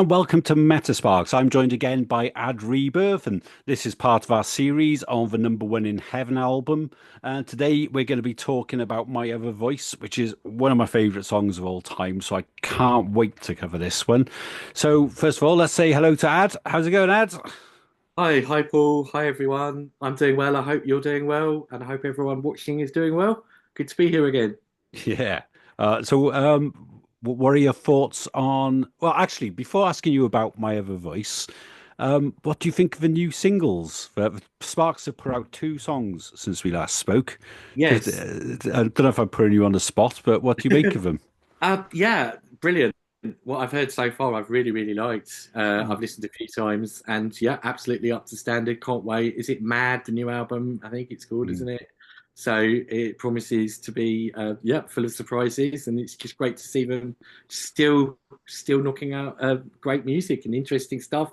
and welcome to MetaSparks. I'm joined again by Ad Rebirth, and this is part of our series on the Number One in Heaven album. And today we're going to be talking about My Other Voice, which is one of my favourite songs of all time. So I can't wait to cover this one. So first of all, let's say hello to Ad. How's it going, Ad? Hi Paul. Hi everyone. I'm doing well. I hope you're doing well, and I hope everyone watching is doing well. Good to be here again. Yeah. What are your thoughts on? Well, actually, before asking you about My Other Voice, what do you think of the new singles? Sparks have put out two songs since we last spoke. Just, Yes. I don't know if I'm putting you on the spot, but what do you make of them? Yeah, brilliant. What I've heard so far, I've really liked. I've Mm. listened a few times, and yeah, absolutely up to standard. Can't wait. Is it Mad, the new album? I think it's called, Mm. isn't it? So it promises to be, yeah, full of surprises, and it's just great to see them still knocking out great music and interesting stuff.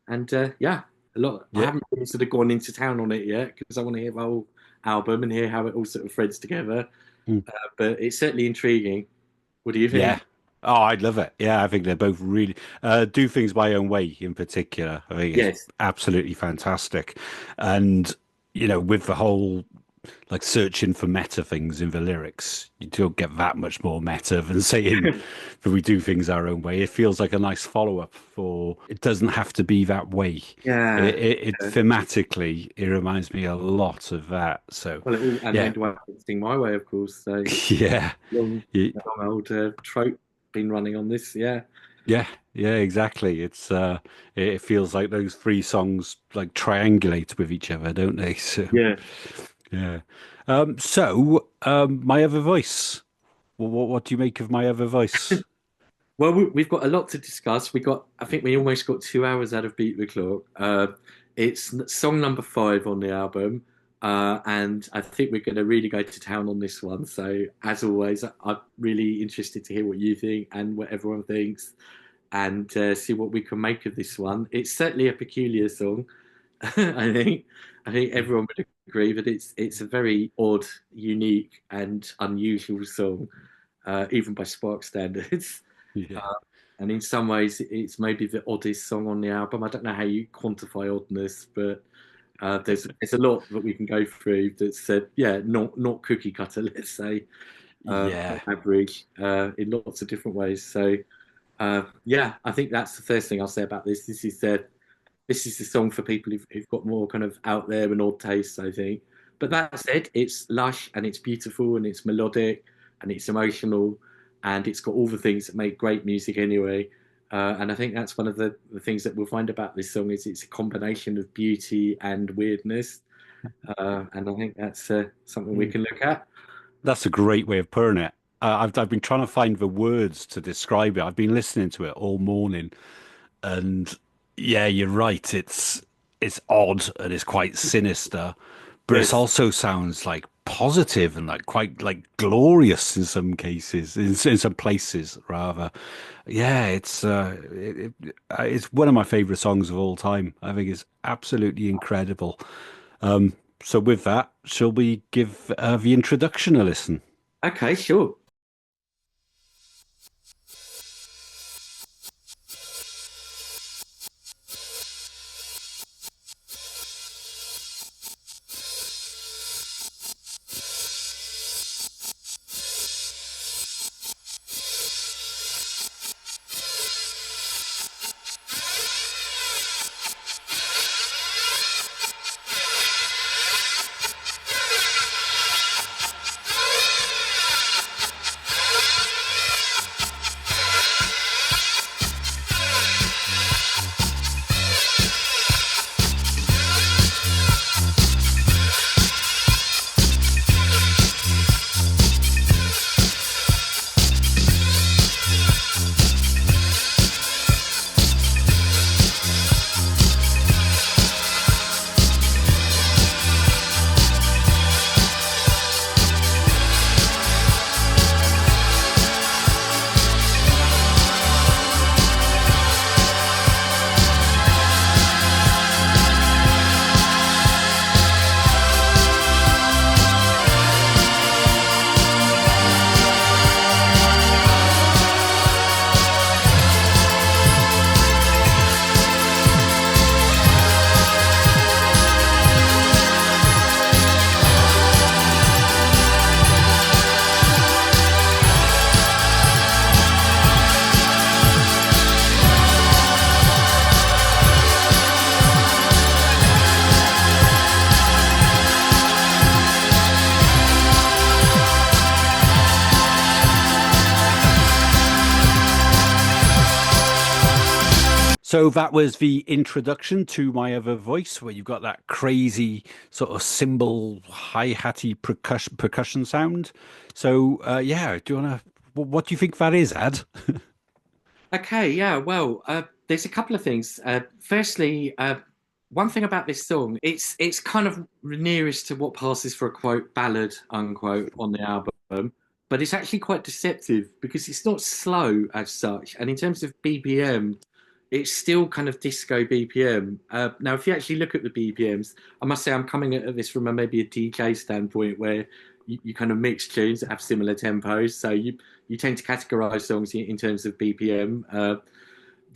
And yeah, a lot. I Yeah. haven't really sort of gone into town on it yet because I want to hear the whole album and hear how it all sort of threads together. Mm. But it's certainly intriguing. What do you Yeah. think? Oh, I'd love it. Yeah, I think they're both really do things my own way in particular. I think it's Yes. absolutely fantastic. And with the whole like searching for meta things in the lyrics. You don't get that much more meta than saying that we do things our own way. It feels like a nice follow up for it doesn't have to be that way. Yeah. It thematically it reminds me a lot of that. So Well, it all and yeah, then do I sing my way, of course. So yeah, long, y- long old trope been running on this. Yeah. yeah, yeah, exactly. It feels like those three songs like triangulate with each other, don't they? So Yeah. yeah. My Other Voice. What do you make of My Other Voice? Well, we've got a lot to discuss. I think we almost got 2 hours out of Beat the Clock. It's song number 5 on the album, and I think we're going to really go to town on this one. So, as always, I'm really interested to hear what you think and what everyone thinks, and see what we can make of this one. It's certainly a peculiar song. I think. I think everyone would agree that it's a very odd, unique, and unusual song, even by Spark standards. Yeah. And in some ways, it's maybe the oddest song on the album. I don't know how you quantify oddness, but there's a lot that we can go through that's yeah, not cookie cutter, let's say, Yeah. average in lots of different ways. So yeah, I think that's the first thing I'll say about this. This is the song for people who've got more kind of out there and odd tastes, I think. But that said, it's lush and it's beautiful and it's melodic and it's emotional and it's got all the things that make great music anyway. And I think that's one of the things that we'll find about this song is it's a combination of beauty and weirdness. And I think that's something we Mm. can look at. That's a great way of putting it. I've been trying to find the words to describe it. I've been listening to it all morning, and yeah, you're right. It's odd and it's quite sinister, but it Yes. also sounds like positive and like quite like glorious in some cases, in some places rather. Yeah, it's one of my favorite songs of all time. I think it's absolutely incredible. So with that, shall we give the introduction a listen? Okay, sure. So that was the introduction to My Other Voice, where you've got that crazy sort of cymbal, hi-hatty percussion sound. So, yeah, do you want to? What do you think that is, Ad? Okay, yeah, well, there's a couple of things. Firstly, one thing about this song, it's kind of nearest to what passes for a quote ballad unquote on the album, but it's actually quite deceptive because it's not slow as such, and in terms of BPM, it's still kind of disco BPM. Now, if you actually look at the BPMs, I must say I'm coming at this from maybe a DJ standpoint where you kind of mix tunes that have similar tempos, so you tend to categorize songs in terms of BPM.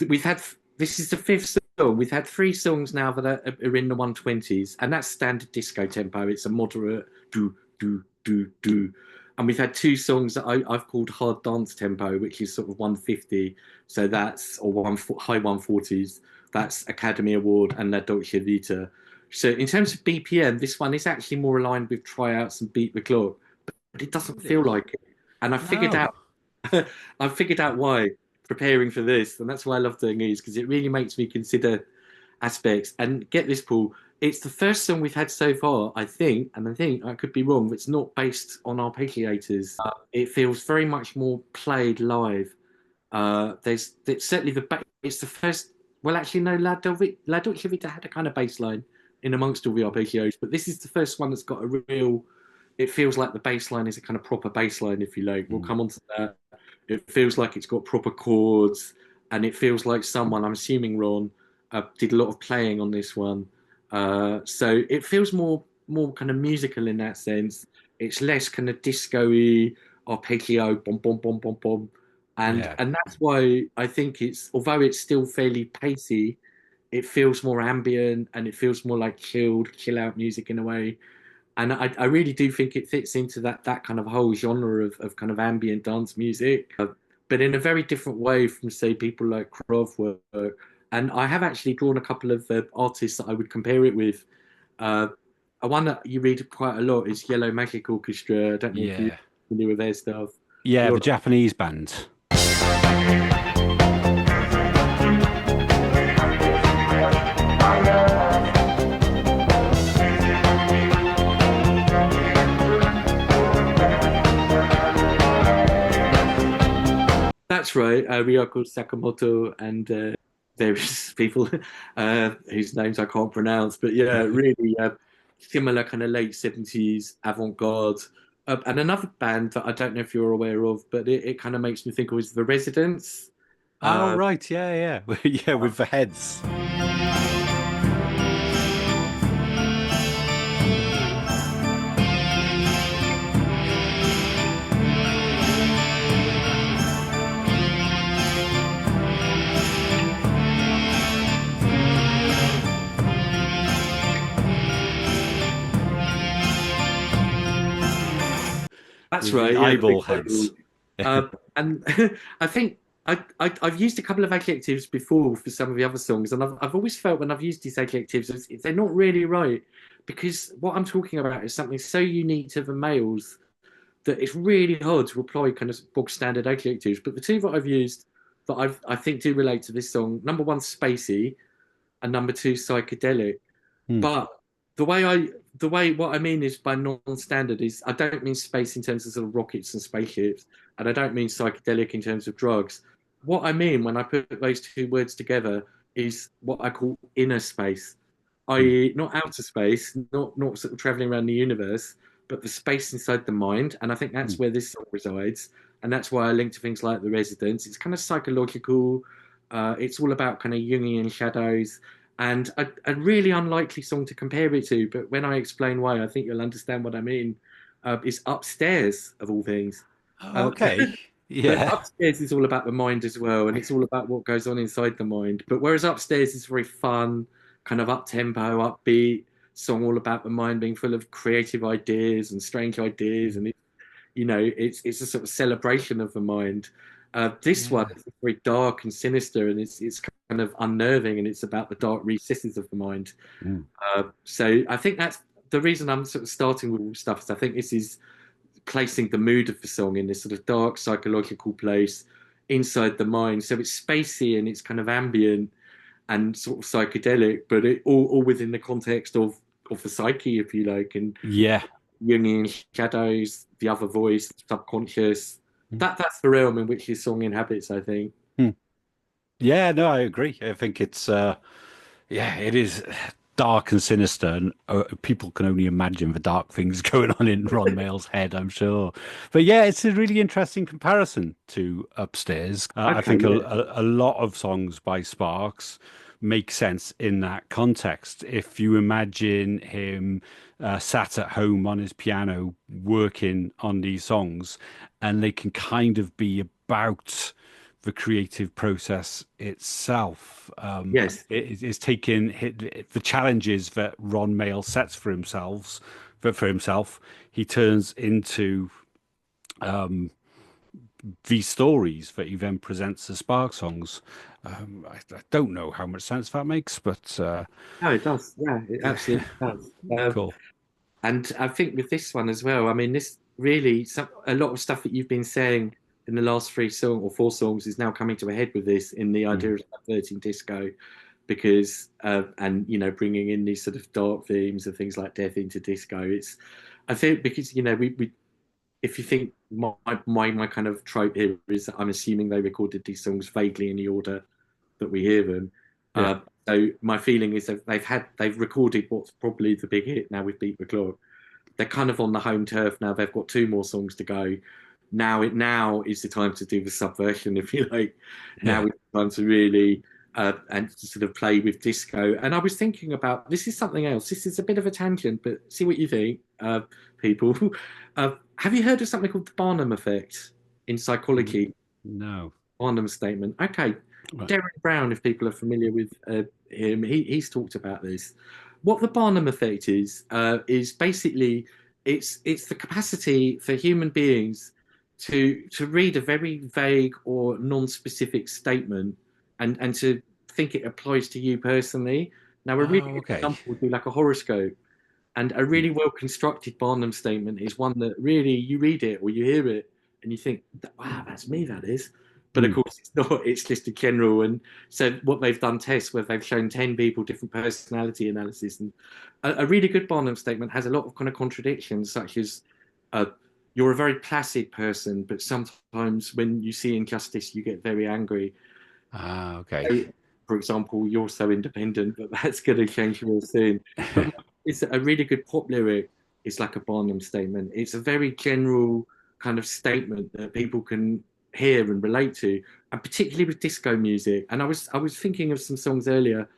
We've had this is the fifth song. We've had three songs now that are in the 120s, and that's standard disco tempo. It's a moderate do do do do, and we've had two songs that I've called hard dance tempo, which is sort of 150. So that's or high 140s. That's Academy Award and La Dolce Vita. So in terms of BPM, this one is actually more aligned with tryouts and beat the clock, but it doesn't feel Really? like it. And No. I figured out why preparing for this, and that's why I love doing these because it really makes me consider aspects. And get this, Paul, it's the first song we've had so far, I think, and I think I could be wrong, but it's not based on arpeggiators. It feels very much more played live. There's it's certainly it's the first. Well, actually, no, La Dolce Vita had a kind of bass line in amongst all the arpeggios, but this is the first one that's got a real. It feels like the bass line is a kind of proper bass line, if you like. We'll Mm. come on to that. It feels like it's got proper chords, and it feels like someone, I'm assuming Ron, did a lot of playing on this one. So it feels more kind of musical in that sense. It's less kind of disco-y, arpeggio, bom bom bom bom bom, Yeah. and that's why I think it's although it's still fairly pacey, it feels more ambient and it feels more like chill out music in a way. And I really do think it fits into that kind of whole genre of kind of ambient dance music, but in a very different way from say people like Kraftwerk. And I have actually drawn a couple of artists that I would compare it with. Uh, one that you read quite a lot is Yellow Magic Orchestra. I don't know if you're Yeah. familiar with their stuff. Yeah, You're the Japanese band. That's right. Ryoko Sakamoto and various people whose names I can't pronounce. But yeah, really similar kind of late 70s avant-garde. And another band that I don't know if you're aware of, but it kind of makes me think of is The Residents. Oh, Uh, right. Yeah, yeah. Yeah, with the heads. That's With the right. Yeah, the big eyeball eyeball. heads. And I think I've used a couple of adjectives before for some of the other songs, and I've always felt when I've used these adjectives, they're not really right because what I'm talking about is something so unique to the males that it's really hard to apply kind of bog standard adjectives. But the two that I've used that I think do relate to this song, number one, spacey, and number two, psychedelic. Hmm. But the way I the way what I mean is by non-standard is I don't mean space in terms of sort of rockets and spaceships, and I don't mean psychedelic in terms of drugs. What I mean when I put those two words together is what I call inner space, Hmm. i.e., not outer space, not sort of traveling around the universe, but the space inside the mind. And I think Hmm. that's where this song resides, and that's why I link to things like The Residents. It's kind of psychological. It's all about kind of Jungian shadows and a really unlikely song to compare it to. But when I explain why, I think you'll understand what I mean. Is Upstairs of all things. Oh, Uh, okay. but Yeah. Upstairs is all about the mind as well, and it's all about what goes on inside the mind. But whereas Upstairs is very fun, kind of up tempo, upbeat song, all about the mind being full of creative ideas and strange ideas, and it's a sort of celebration of the mind. This one Yeah. is very dark and sinister, and it's kind of unnerving, and it's about the dark recesses of the mind. Hmm. So I think that's the reason I'm sort of starting with all stuff. Is I think this is placing the mood of the song in this sort of dark psychological place inside the mind. So it's spacey and it's kind of ambient, and sort of psychedelic, but all within the context of the psyche, if you like, and Yeah. Jungian shadows, the other voice, subconscious. That's the realm in which his song inhabits, I think. Hmm. Yeah, no, I agree. I think it's yeah, it is dark and sinister, and people can only imagine the dark things going on in Ron Mail's head, I'm sure. But yeah, it's a really interesting comparison to Upstairs. I Okay, think yeah. a lot of songs by Sparks make sense in that context. If you imagine him sat at home on his piano working on these songs, and they can kind of be about the creative process itself. Yes. It is taking the challenges that Ron Mail sets for himself, for himself, he turns into these stories that he then presents as Spark songs. I don't know how much sense that makes, but No, it does. Yeah, it absolutely does. cool. And I think with this one as well, I mean, this really, a lot of stuff that you've been saying in the last three songs or four songs is now coming to a head with this in the Mm. idea of subverting disco, because, and, bringing in these sort of dark themes and things like death into disco. I think because, if you think my kind of trope here is that I'm assuming they recorded these songs vaguely in the order that we hear them. Yeah. So my feeling is that they've recorded what's probably the big hit now with Beat the Clock. They're kind of on the home turf now. They've got two more songs to go. Now is the time to do the subversion, if you like. Now Yeah. is the time to really and to sort of play with disco. And I was thinking about this is something else. This is a bit of a tangent, but see what you think, people. Have you heard of something called the Barnum effect in Mm. psychology? No. Barnum statement. Okay, Right. Derek Brown, if people are familiar with him, he's talked about this. What the Barnum effect is basically it's the capacity for human beings to read a very vague or non-specific statement and to think it applies to you personally. Now, a really Oh, good okay. example would be like a horoscope. And a really well constructed Barnum statement is one that really you read it or you hear it and you think, wow, that's me, that is. But of Mm. course, it's not, it's just a general. And so, what they've done tests where they've shown 10 people different personality analysis. And a really good Barnum statement has a lot of kind of contradictions, such as, uh, you're a very placid person, but sometimes when you see injustice, you get very angry. Ah, okay. So, for example, you're so independent that that's going to change real soon. But it's a really good pop lyric. It's like a Barnum statement. It's a very general kind of statement that people can hear and relate to, and particularly with disco music. And I was thinking of some songs earlier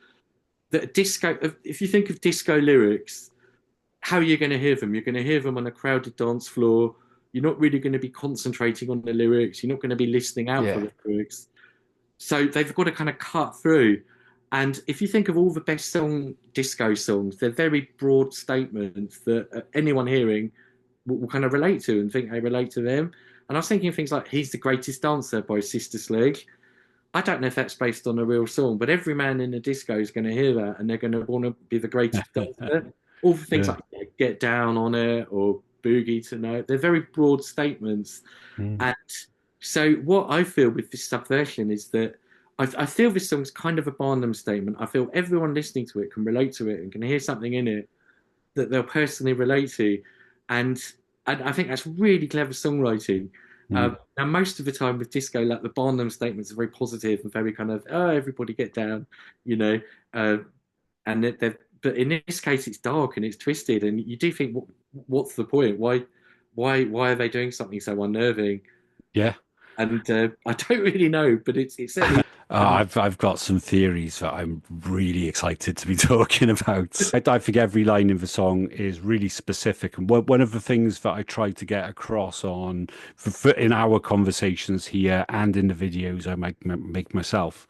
that disco. If you think of disco lyrics, how are you going to hear them? You're going to hear them on a crowded dance floor. You're not really going to be concentrating on the lyrics. You're not going to be listening out for Yeah. the lyrics. So they've got to kind of cut through. And if you think of all the best disco songs, they're very broad statements that anyone hearing will kind of relate to and think they relate to them. And I was thinking of things like "He's the Greatest Dancer" by Sister Sledge. I don't know if that's based on a real song, but every man in the disco is going to hear that and they're going to want to be the greatest dancer. All the things Yeah. like "Get Down on It" or "Boogie Tonight," they're very broad statements. Mm. And so, what I feel with this subversion is that I feel this song's kind of a Barnum statement. I feel everyone listening to it can relate to it and can hear something in it that they'll personally relate to. And, and I think that's really clever songwriting. Mm. Now, most of the time with disco, like the Barnum statements are very positive and very kind of, oh, everybody get down, you know. Uh, and but in this case, it's dark and it's twisted, and you do think, what's the point? Why are they doing something so unnerving? Yeah. And I don't really know, but it's certainly. Um, I've got some theories that I'm really excited to be talking about. I think every line in the song is really specific, and one of the things that I try to get across in our conversations here and in the videos I make myself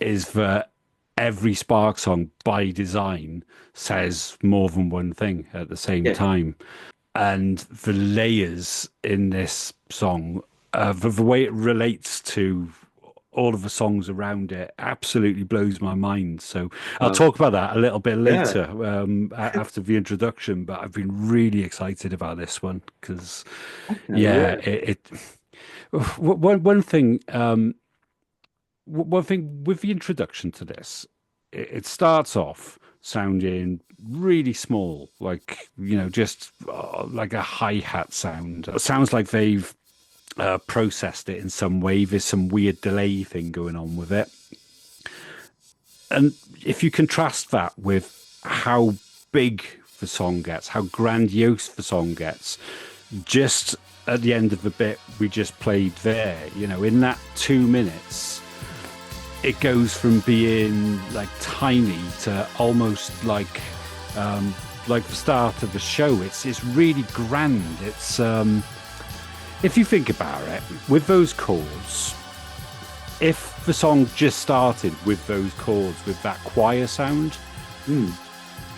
is that every Spark song by design says more than one thing at the same yeah, time, and the layers in this song, the way it relates to all of the songs around it absolutely blows my mind. So I'll uh, talk about that a little bit yeah, later after the introduction. But I've been really excited about this one because, okay, yeah, yeah, one thing one thing with the introduction to this, it starts off sounding really small, like, just like a hi-hat sound. It sounds like they've processed it in some way. There's some weird delay thing going on with it. And if you contrast that with how big the song gets, how grandiose the song gets, just at the end of the bit we just played there, in that 2 minutes, it goes from being like tiny to almost like the start of the show. It's really grand. It's if you think about it, with those chords, if the song just started with those chords, with that choir sound,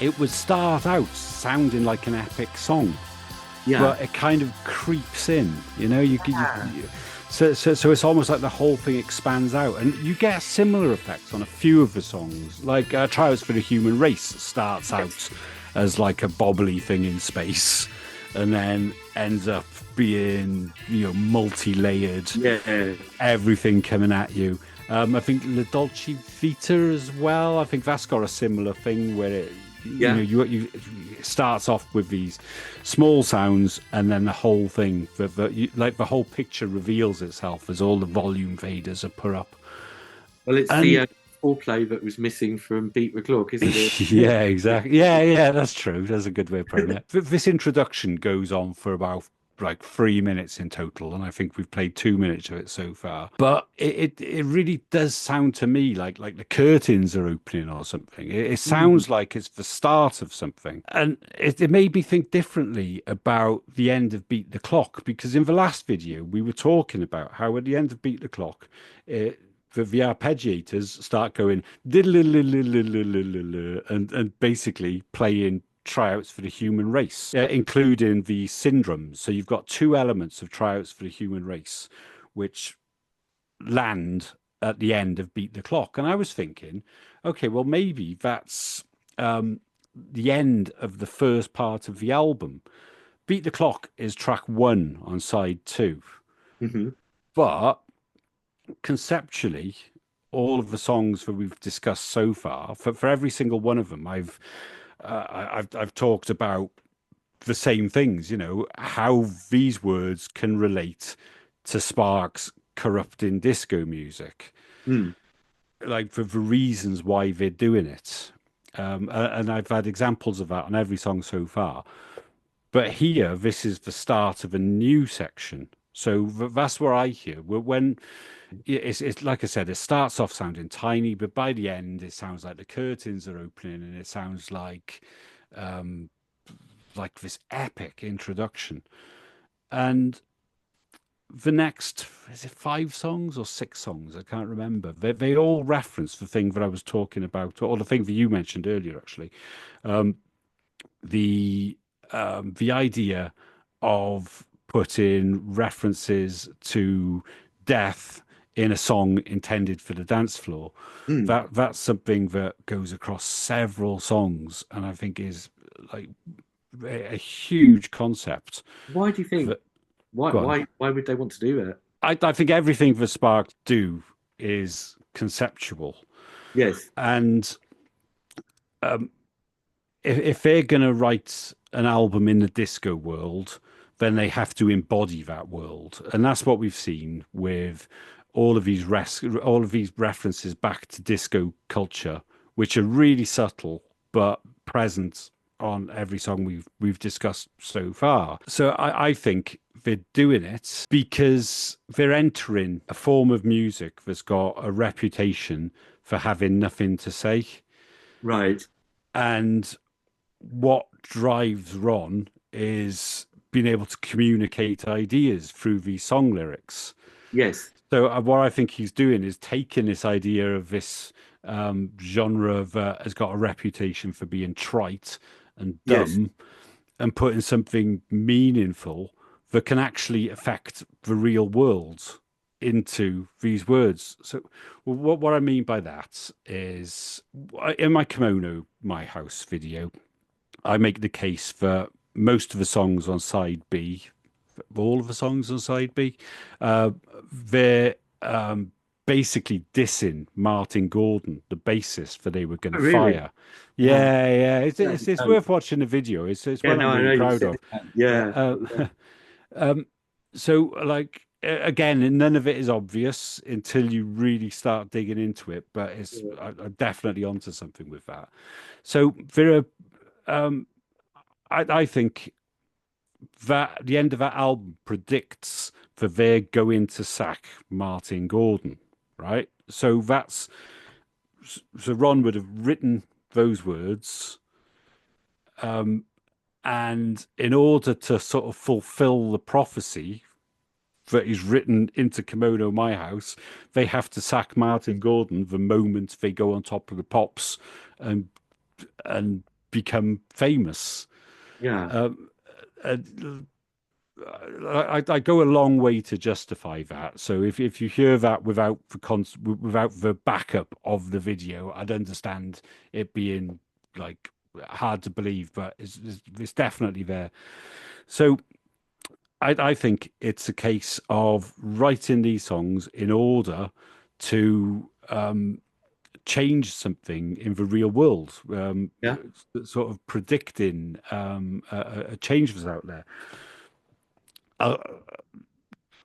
it would start out sounding like an epic song. Yeah. But it kind of creeps in, so it's almost like the whole thing expands out, and you get similar effects on a few of the songs. Like "Trials for the Human Race" starts out as like a bobbly thing in space, and then ends up being multi-layered. Yeah. Everything coming at you. I think La Dolce Vita as well. I think that's got a similar thing where it, it starts off with these small sounds, and then the whole thing, like the whole picture reveals itself as all the volume faders are put up. Well, it's And the foreplay that was missing from Beat the Clock, isn't it? yeah, exactly. Yeah, that's true. That's a good way of putting it. This introduction goes on for about like 3 minutes in total, and I think we've played 2 minutes of it so far. But it really does sound to me like the curtains are opening or something. It sounds like it's the start of something, and it made me think differently about the end of Beat the Clock, because in the last video we were talking about how at the end of Beat the Clock, the arpeggiators start going and basically playing tryouts for the human race, including the syndromes. So you've got two elements of tryouts for the human race, which land at the end of Beat the Clock. And I was thinking, okay, well, maybe that's the end of the first part of the album. Beat the Clock is track 1 on side 2. Hmm. But conceptually, all of the songs that we've discussed so far, for every single one of them, I've talked about the same things, how these words can relate to Sparks corrupting disco music, Mm. like for the reasons why they're doing it. And I've had examples of that on every song so far. But here, this is the start of a new section. So that's where I hear when it's like I said, it starts off sounding tiny, but by the end, it sounds like the curtains are opening, and it sounds um, like this epic introduction. And the next, is it 5 songs or 6 songs? I can't remember. They all reference the thing that I was talking about, or the thing that you mentioned earlier, actually. Um, the the idea of putting references to death in a song intended for the dance floor. Mm. That's something that goes across several songs, and I think is like a huge concept. Why do you think? That Why go on. why why would they want to do that? I think everything that Sparks do is conceptual, Yes. and if they're going to write an album in the disco world, then they have to embody that world, and that's what we've seen with all of these references back to disco culture, which are really subtle but present on every song we've discussed so far. So I think they're doing it because they're entering a form of music that's got a reputation for having nothing to say. Right. And what drives Ron is being able to communicate ideas through these song lyrics. Yes. So what I think he's doing is taking this idea of this genre that has got a reputation for being trite and Yes. dumb, and putting something meaningful that can actually affect the real world into these words. So what I mean by that is, in my Kimono My House video, I make the case that most of the songs on side B, all of the songs on side B, they're basically dissing Martin Gordon, the bassist, for they were going to Oh, really? fire. Oh, Yeah, yeah, yeah, it's worth watching the video. It's yeah, one no, I'm I really know you proud said of. that. But Yeah, um, so like again, none of it is obvious until you really start digging into it. But I'm definitely onto something with that. So Vera, um, I think that the end of that album predicts that they're going to sack Martin Gordon, right? So Ron would have written those words, and in order to sort of fulfill the prophecy that is written into Kimono My House, they have to sack Martin Gordon the moment they go on top of the pops and and become famous. yeah, And I go a long way to justify that. So if you hear that without the backup of the video, I'd understand it being like hard to believe, but it's definitely there. So I think it's a case of writing these songs in order to change something in the real world, yeah, sort of predicting a change was out there. Uh,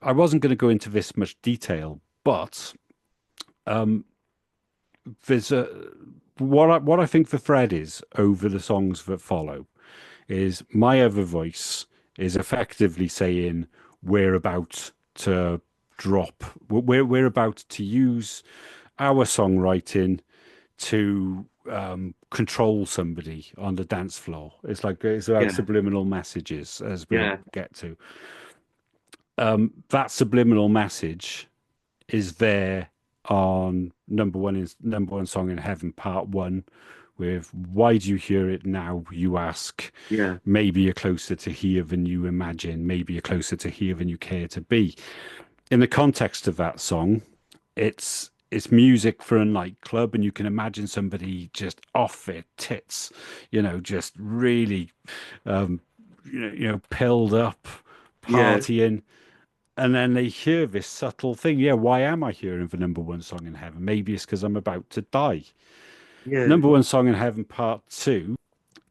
I wasn't going to go into this much detail, but there's a what I think the thread is over the songs that follow is my other voice is effectively saying we're about to we're about to use our songwriting to control somebody on the dance floor. It's about yeah, subliminal messages as we'll yeah, get to. That subliminal message is there on number one song in heaven part one with why do you hear it now you ask, yeah, maybe you're closer to here than you imagine, maybe you're closer to here than you care to be. In the context of that song, it's music for a nightclub, and you can imagine somebody just off their tits, just really pilled up, yeah, partying, and then they hear this subtle thing. Yeah, why am I hearing the number one song in heaven? Maybe it's because I'm about to die. yeah, Number one song in heaven, part two,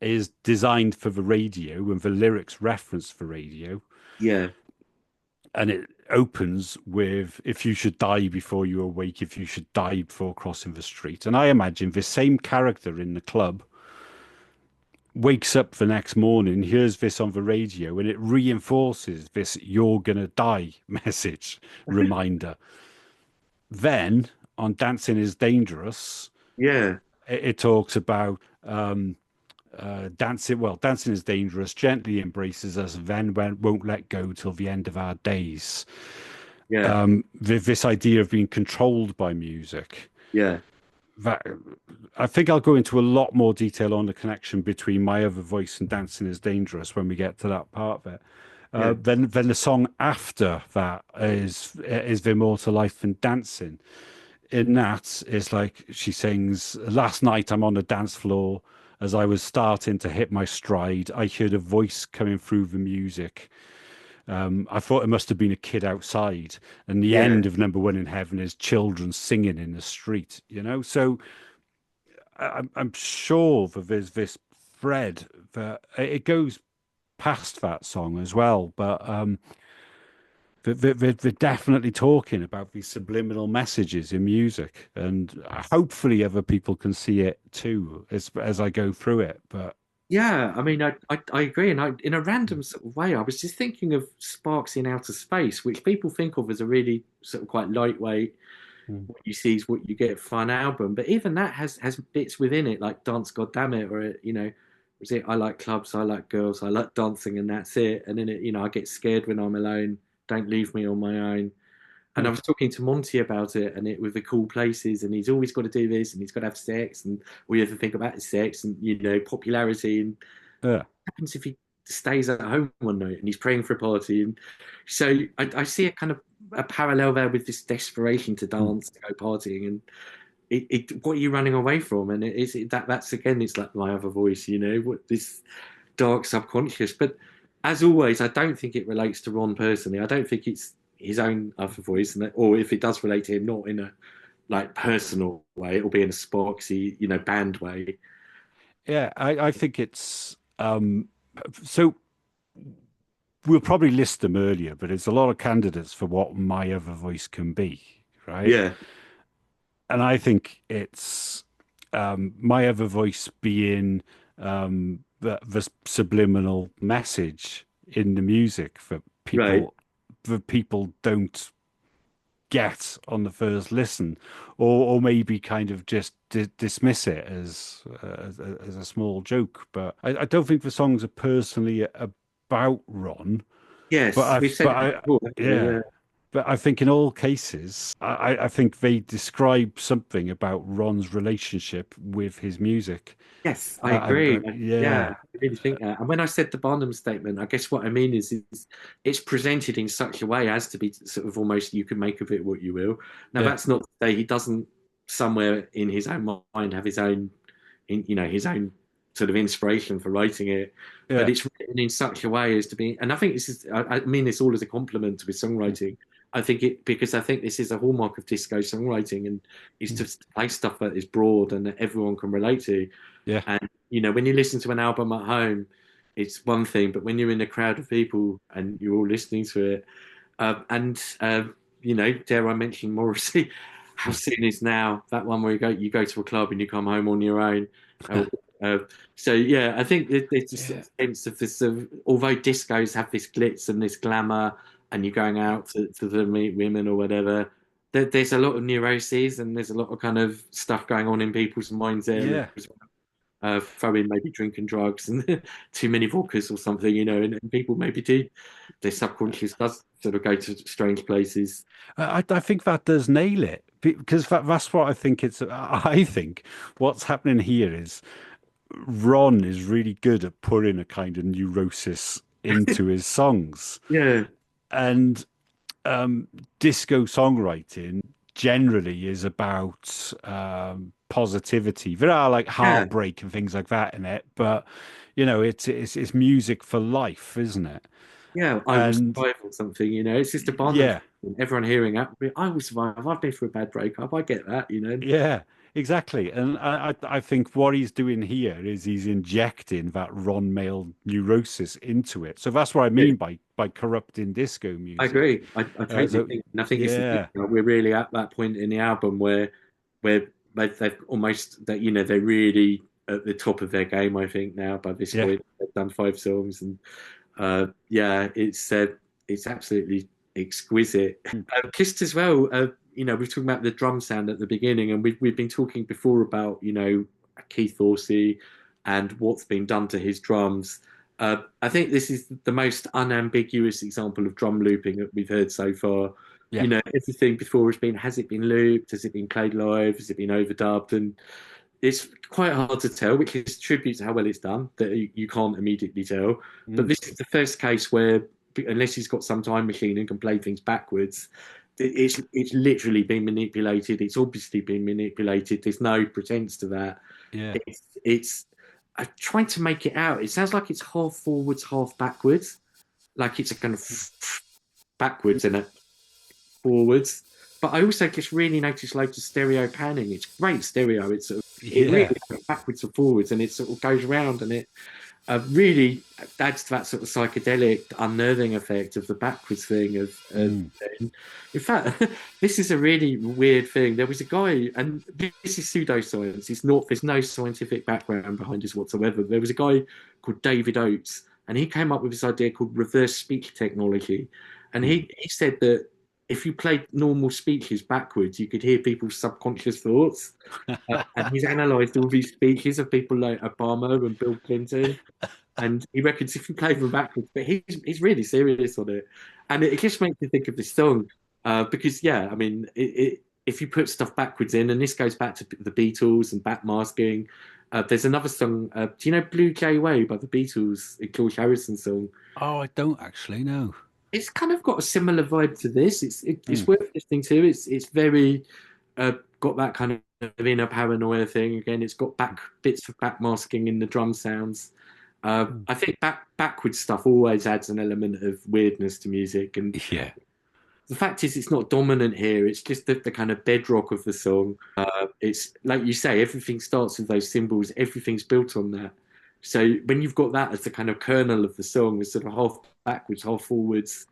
is designed for the radio and the lyrics reference for radio. yeah, And it opens with, if you should die before you awake, if you should die before crossing the street. And I imagine the same character in the club wakes up the next morning, hears this on the radio, and it reinforces this "you're gonna die" message reminder. Then on Dancing is Dangerous, yeah, it talks about dancing is dangerous, gently embraces us, then won't let go till the end of our days. yeah, This idea of being controlled by music. yeah, That I think I'll go into a lot more detail on the connection between My Other Voice and Dancing is Dangerous when we get to that part of it. yeah, Then the song after that is The More to Life Than Dancing. In that, it's like she sings, last night I'm on the dance floor. As I was starting to hit my stride, I heard a voice coming through the music. I thought it must have been a kid outside. And the yeah, end of number one in heaven is children singing in the street. So I'm sure that there's this thread that it goes past that song as well. But they're definitely talking about these subliminal messages in music, and hopefully other people can see it too as I go through it. But yeah. I mean, I agree, and in a random sort of way, I was just thinking of Sparks in Outer Space, which people think of as a really sort of quite lightweight. mm, What you see is what you get. Fun album, but even that has bits within it like Dance God Damn It, or was it I like clubs, I like girls, I like dancing, and that's it. And then I get scared when I'm alone. Don't leave me on my own. And I mm, was talking to Monty about it, and it with the cool places, and he's always got to do this, and he's got to have sex, and all you ever think about is sex, and popularity, and yeah, what happens if he stays at home one night and he's praying for a party, and so I see a kind of a parallel there with this desperation to mm, dance, to go partying, and what are you running away from? And that's again, it's like my other voice, what this dark subconscious. But as always, I don't think it relates to Ron personally. I don't think it's his own other voice, or if it does relate to him, not in a like personal way, it'll be in a Sparksy, band way. Yeah, I think it's so we'll probably list them earlier, but it's a lot of candidates for what my other voice can be, right? Yeah, And I think it's my other voice being the subliminal message in the music right. that people don't get on the first listen, or maybe kind of just dismiss it as a small joke. But I don't think the songs are personally about Ron. But Yes, we've said that before, haven't we? yeah. Yeah. But I think in all cases, I think they describe something about Ron's relationship with his music. Yes, I agree. Yeah, Yeah, I really think that. And when I said the Barnum statement, I guess what I mean is it's presented in such a way as to be sort of almost you can make of it what you will. Now, yeah, that's not to say he doesn't somewhere in his own mind have his own, his own sort of inspiration for writing it, but yeah, it's written in such a way as to be. And I think this is, I mean this all as a compliment to his mm, songwriting. I think it because I think this is a hallmark of disco songwriting and is mm, to play stuff that is broad and that everyone can relate to. yeah, And when you listen to an album at home, it's one thing, but when you're in a crowd of people and you're all listening to it, and dare I mention Morrissey? How soon is now that one where you go to a club and you come home on your own? Uh, uh, so yeah, I think there's a yeah, sense of this. Although discos have this glitz and this glamour, and you're going out to meet women or whatever, there's a lot of neuroses and there's a lot of kind of stuff going on in people's minds there yeah. as well. Throw in maybe drinking drugs and too many vodkas or something, and people maybe do. Their subconscious does sort of go to strange places. I think that does nail it because that's what I think it's. I think what's happening here is Ron is really good at putting a kind of neurosis into his songs. Yeah, And um, disco songwriting generally is about positivity. There are like yeah, heartbreak and things like that in it, but it's music for life, isn't it? yeah. I will And survive or something. It's just a Barnum. yeah, Everyone hearing that, I will survive. I've been through a bad breakup. I get that. yeah, exactly. And I think what he's doing here is he's injecting that Ron Mail neurosis into it. So that's what I Yeah, mean by corrupting disco I music. agree. I totally So think, and I think this is yeah, we're really at that point in the album where they've almost that they're really at the top of their game. I think now by this yeah, point they've done 5 songs, and yeah, it's absolutely exquisite. mm, Just as well, we're talking about the drum sound at the beginning, and we've been talking before about Keith Dorsey and what's been done to his drums. I think this is the most unambiguous example of drum looping that we've heard so far. yeah, Everything before has it been looped? Has it been played live? Has it been overdubbed? And it's quite hard to tell, which is tribute to how well it's done, that you can't immediately tell. But mm, this is the first case where, unless he's got some time machine and can play things backwards, it's literally been manipulated. It's obviously been manipulated. There's no pretense to that. yeah, It's I'm trying to make it out. It sounds like it's half forwards, half backwards, like it's a kind of backwards and a forwards. But I also just really noticed loads of stereo panning. It's great stereo. It really yeah, goes backwards and forwards, and it sort of goes around, and it really adds to that sort of psychedelic, unnerving effect of the backwards thing. mm, In fact, this is a really weird thing. There was a guy, and this is pseudoscience. It's not. There's no scientific background behind this whatsoever. There was a guy called David Oates, and he came up with this idea called reverse speech technology, and mm. he said that if you played normal speeches backwards, you could hear people's subconscious thoughts. And he's analysed all these speeches of people like Obama and Bill Clinton, and he reckons if you play them backwards, but he's really serious on it, and it just makes me think of this song because yeah, I mean, if you put stuff backwards in, and this goes back to the Beatles and backmasking. There's another song. Do you know "Blue Jay Way" by the Beatles, a George Harrison song? Oh, I don't actually know. It's kind of got a similar vibe to this. It's Mm, worth listening to. It's very got that kind of inner paranoia thing again. It's got back bits of backmasking in the drum sounds. mm. I think backwards stuff always adds an element of weirdness to music, and Yeah, the fact is, it's not dominant here. It's just the kind of bedrock of the song. It's like you say, everything starts with those cymbals. Everything's built on that. So when you've got that as the kind of kernel of the song, the sort of half backwards, half forwards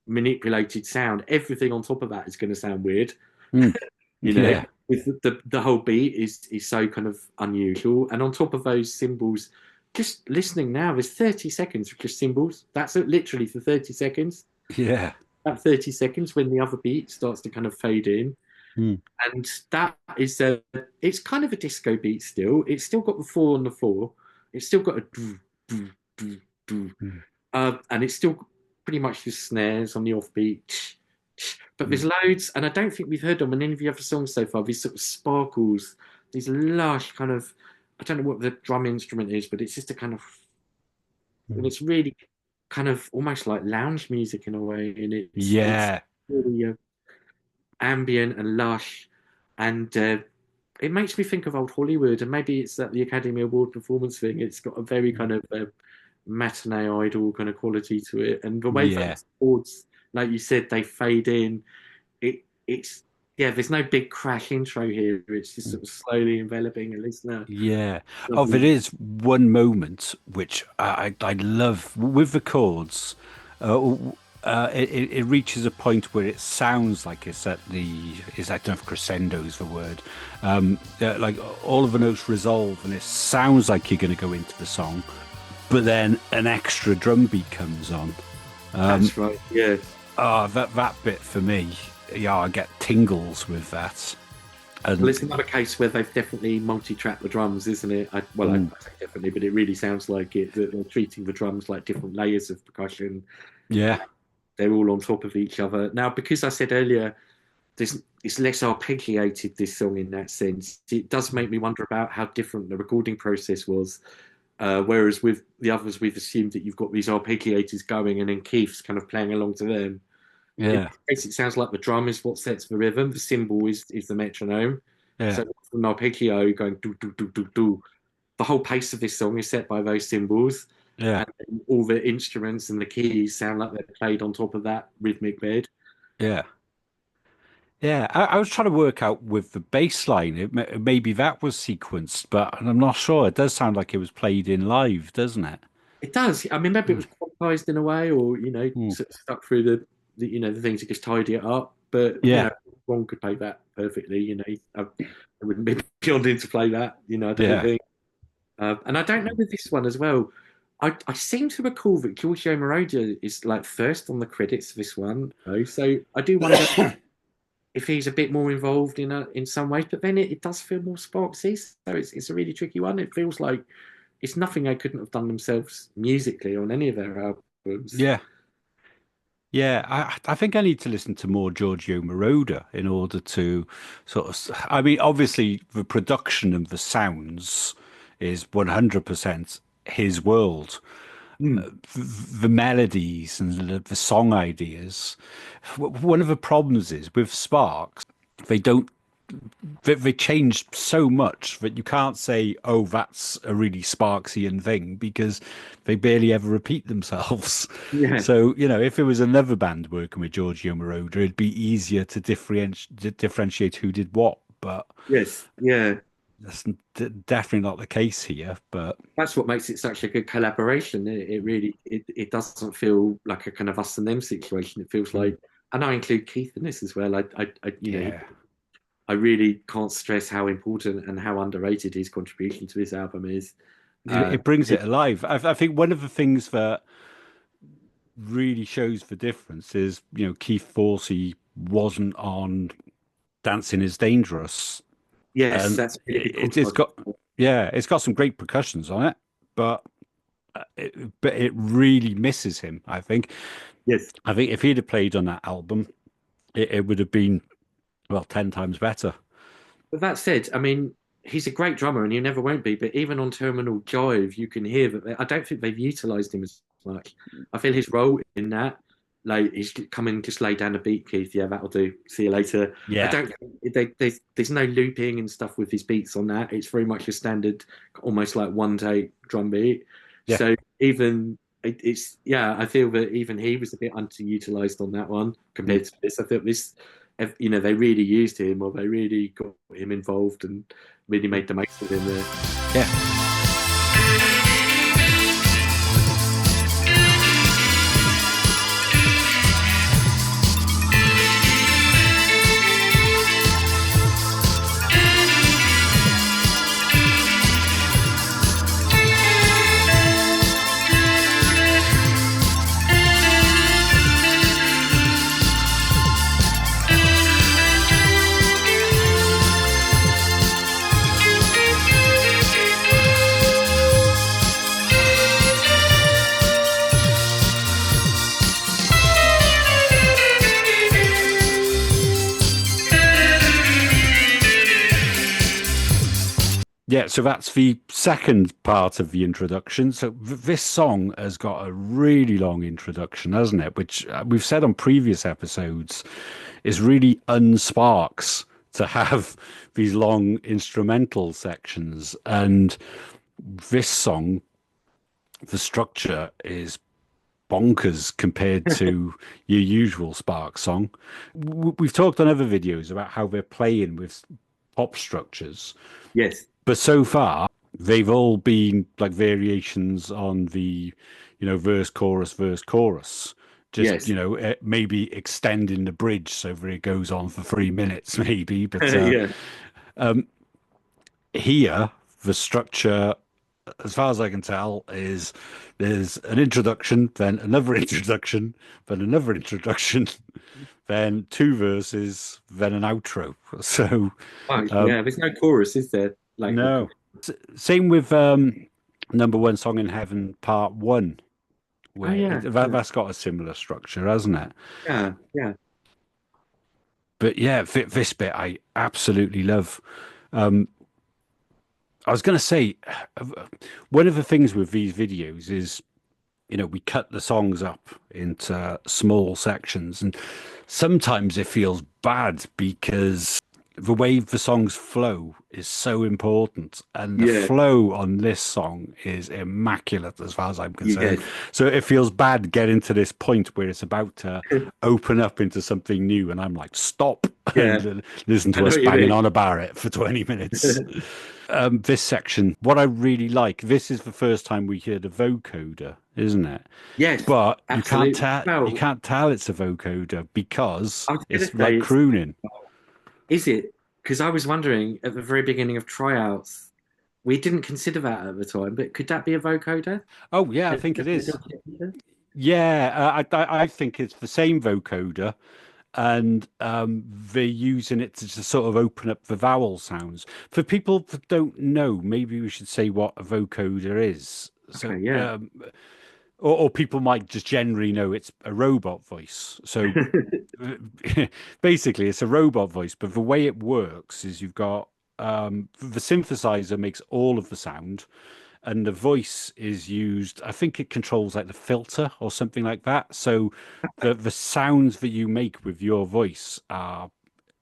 manipulated sound, everything on top of that is going to sound weird. Mm. You know, Yeah. with the whole beat is so kind of unusual, and on top of those cymbals, just listening now, there's 30 seconds of just cymbals. That's it, literally for 30 seconds. Yeah. About 30 seconds when the other beat starts to kind of fade in, Mm. and that is it's kind of a disco beat still. It's still got the four on the four. It's still got a do, do, do, do. Mm. And it's still pretty much just snares on the offbeat. But there's Mm. loads, and I don't think we've heard them on any of the other songs so far. These sort of sparkles, these lush kind of, I don't know what the drum instrument is, but it's just a kind of, and Mm. it's really kind of almost like lounge music in a way, and it's Yeah. really ambient and lush, and it makes me think of old Hollywood, and maybe it's that the Academy Award performance thing. It's got a very kind of matinee idol kind of quality to it, and the way Yeah. that chords, like you said, they fade in. It's yeah. There's no big crash intro here. It's just sort of slowly enveloping a listener. Yeah. Oh, there Lovely. is one moment which I love with the chords. Uh, it reaches a point where it sounds like it's at the is I don't know if crescendo is the word. Like all of the notes resolve and it sounds like you're going to go into the song, but then an extra drum beat comes on. That's right. Yeah. That bit for me, yeah, I get tingles with that. Well, And it's another case where they've definitely multi-tracked the drums, isn't it? I mm, say definitely, but it really sounds like it. That they're treating the drums like different layers of percussion. yeah, They're all on top of each other. Now, because I said earlier, it's less arpeggiated, this song, in that sense. It does make me wonder about how different the recording process was. Whereas with the others, we've assumed that you've got these arpeggiators going and then Keith's kind of playing along to them. In yeah, this case, it sounds like the drum is what sets the rhythm. The cymbal is the metronome. yeah, So from an arpeggio going do do do do do, the whole pace of this song is set by those cymbals, yeah, and all the instruments and the keys sound like they're played on top of that rhythmic bed. yeah. Yeah, I was trying to work out with the bass line. Maybe that was sequenced, but I'm not sure. It does sound like it was played in live, doesn't it? It does. I mean, maybe it Mm. was quantized in a way, or Mm. stuck through the things to just tidy it up. But Yeah, one could play that perfectly. I wouldn't be beyond him to play that. I don't yeah. think. And I don't know with this one as well. I seem to recall that Giorgio Moroder is like first on the credits for this one, though. So I do wonder if he's a bit more involved in some ways. But then it does feel more Sparksy, so it's a really tricky one. It feels like it's nothing they couldn't have done themselves musically on any of their albums. Yeah, yeah. I think I need to listen to more Giorgio Moroder in order to sort of. I mean, obviously, the production and the sounds is 100% his world. Mm. The melodies and the song ideas. One of the problems is with Sparks, they don't they changed so much that you can't say, oh, that's a really Sparksian thing because they barely ever repeat themselves. Yeah. So, if it was another band working with Giorgio Moroder, it'd be easier to differentiate who did what. But Yes. Yeah. that's definitely not the case here. But That's what makes it such a good collaboration. It really it doesn't feel like a kind of us and them situation. It feels mm, like, and I include Keith in this as well. yeah, I really can't stress how important and how underrated his contribution to this album is. Uh, it brings it alive. I think one of the things that really shows the difference is, Keith Forsey wasn't on Dancing is Dangerous. yes, And that's a really big it's contrast. got, yeah, it's got some great percussions on it, but it really misses him, I think. Yes. I think if he'd have played on that album, it would have been, well, 10 times better. But that said, I mean, he's a great drummer and he never won't be. But even on Terminal Jive, you can hear that I don't think they've utilized him as much. I feel his role in that, like, he's come and just lay down a beat, Keith. Yeah, that'll do. See you later. I Yeah, don't. There's no looping and stuff with his beats on that. It's very much a standard, almost like one take drum beat. yeah, So even it's yeah. I feel that even he was a bit underutilized on that one Mm. compared to this. I thought this, they really used him, or they really got him involved and really made the most of him there. Yeah. Yeah, so that's the second part of the introduction. So this song has got a really long introduction, hasn't it? Which we've said on previous episodes is really unsparks to have these long instrumental sections. And this song, the structure is bonkers compared to your usual Sparks song. We've talked on other videos about how they're playing with pop structures. Yes, But so far, they've all been like variations on the, verse, chorus. Just, yes, maybe extending the bridge so that it goes on for 3 minutes, maybe. But yeah, here, the structure, as far as I can tell, is there's an introduction, then another introduction, then another introduction, then two verses, then an outro. So, oh, um, yeah. There's no chorus, is there? Like a no. Same with Number One Song in Heaven Part One, oh where yeah, yeah, that's got a similar structure, hasn't it? yeah, yeah. But yeah, this bit I absolutely love. Um, I was going to say, one of the things with these videos is, we cut the songs up into small sections, and sometimes it feels bad because the way the songs flow is so important, and the Yeah, flow on this song is immaculate as far as I'm concerned. yes. So it feels bad getting to this point where it's about to open up into something new, and I'm like, stop Yeah, and listen I to know us what you banging mean. on about it for 20 minutes. This section, what I really like, this is the first time we hear the vocoder, isn't it? Yes, But absolutely. you Well, can't tell it's a vocoder because I was going to it's say, like crooning. is it? Because I was wondering at the very beginning of tryouts, we didn't consider that at the time, but could that be a vocoder? Oh yeah, I think it is. Yeah, Yeah, I think it's the same vocoder, and they're using it to just sort of open up the vowel sounds. For people that don't know, maybe we should say what a vocoder is. So, okay, yeah. or people might just generally know it's a robot voice. So basically, it's a robot voice, but the way it works is you've got the synthesizer makes all of the sound, and the voice is used. I think it controls like the filter or something like that. So the sounds that you make with your voice are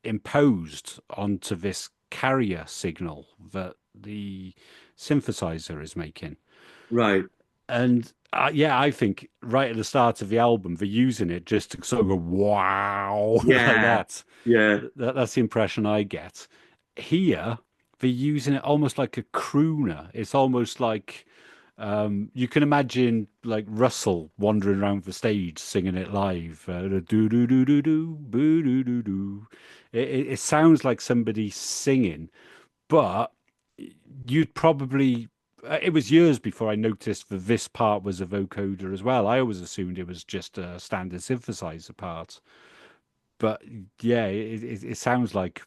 imposed onto this carrier signal that the synthesizer is making. Right. And yeah, I think right at the start of the album, they're using it just to sort of go, wow, like Yeah. that. Yeah. That's the impression I get. Here, they're using it almost like a crooner. It's almost like you can imagine like Russell wandering around the stage singing it live. Do do do do do, boo do do do. It sounds like somebody singing, but you'd probably it was years before I noticed that this part was a vocoder as well. I always assumed it was just a standard synthesizer part. But yeah, it sounds like,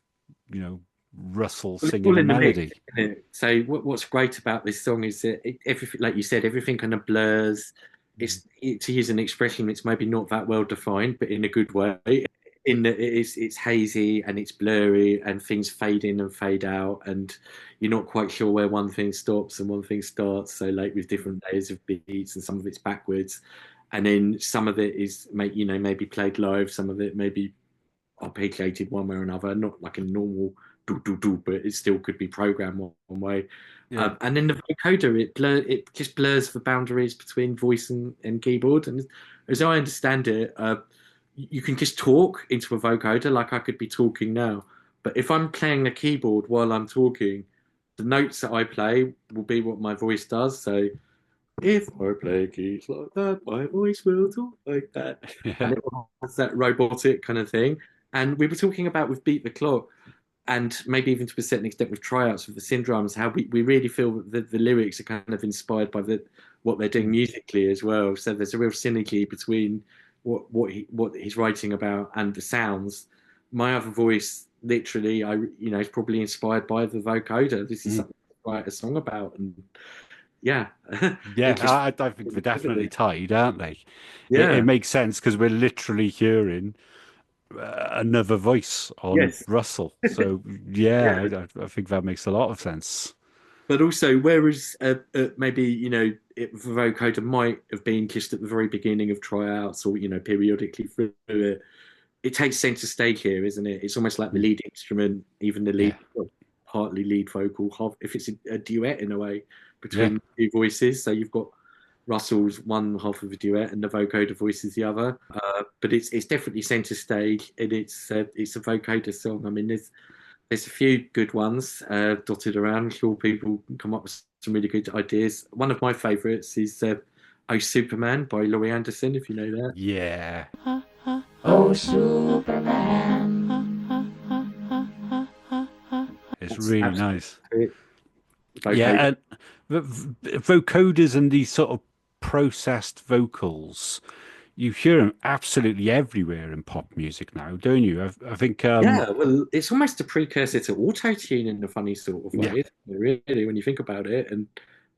Russell Well, it's singing all a in the mix, melody. isn't it? So what's great about this song is that everything, like you said, everything kind of blurs. To use an expression, it's maybe not that well defined, but in a good way. In that it's hazy and it's blurry and things fade in and fade out, and you're not quite sure where one thing stops and one thing starts. So like with different layers of beats, and some of it's backwards, and then some of it is maybe played live, some of it maybe arpeggiated one way or another, not like a normal do do do, but it still could be programmed one way. Yeah. And then the vocoder, it just blurs the boundaries between voice and keyboard. And as I understand it, you can just talk into a vocoder like I could be talking now. But if I'm playing the keyboard while I'm talking, the notes that I play will be what my voice does. So if I play keys like that, my voice will talk like that. And Yeah. it has that robotic kind of thing. And we were talking about with Beat the Clock, and maybe even to a certain extent with tryouts with the syndromes, how we really feel that the lyrics are kind of inspired by what they're doing Mm. musically as well. So there's a real synergy between what he's writing about and the sounds. My other voice, literally, is probably inspired by the vocoder. This is Mm. something to write a song about, and yeah, Yeah, it just I think they're definitely tied, aren't they? It yeah, makes sense because we're literally hearing another voice on yes, Russell. So yeah, yeah. I think that makes a lot of sense. But also, whereas maybe the vocoder might have been just at the very beginning of tryouts, or periodically through it, it takes center stage here, isn't it? It's almost like the Mm. lead instrument, even the Yeah, lead, well, partly lead vocal, half if it's a duet in a way yeah, between two voices. So you've got Russell's one half of a duet, and the vocoder voice is the other. But it's definitely center stage, and it's a vocoder song. I mean, there's a few good ones dotted around. I'm sure people can come up with some really good ideas. One of my favourites is "Oh Superman" by Laurie Anderson, if you know that. yeah. Oh, Superman. It's It's really absolutely nice. great. Yeah, Vocoder. and vocoders and these sort of processed vocals, you hear them absolutely everywhere in pop music now, don't you? I think, Yeah, well, it's almost a precursor to auto tune in a funny sort of yeah. way, isn't it, really, when you think about it. And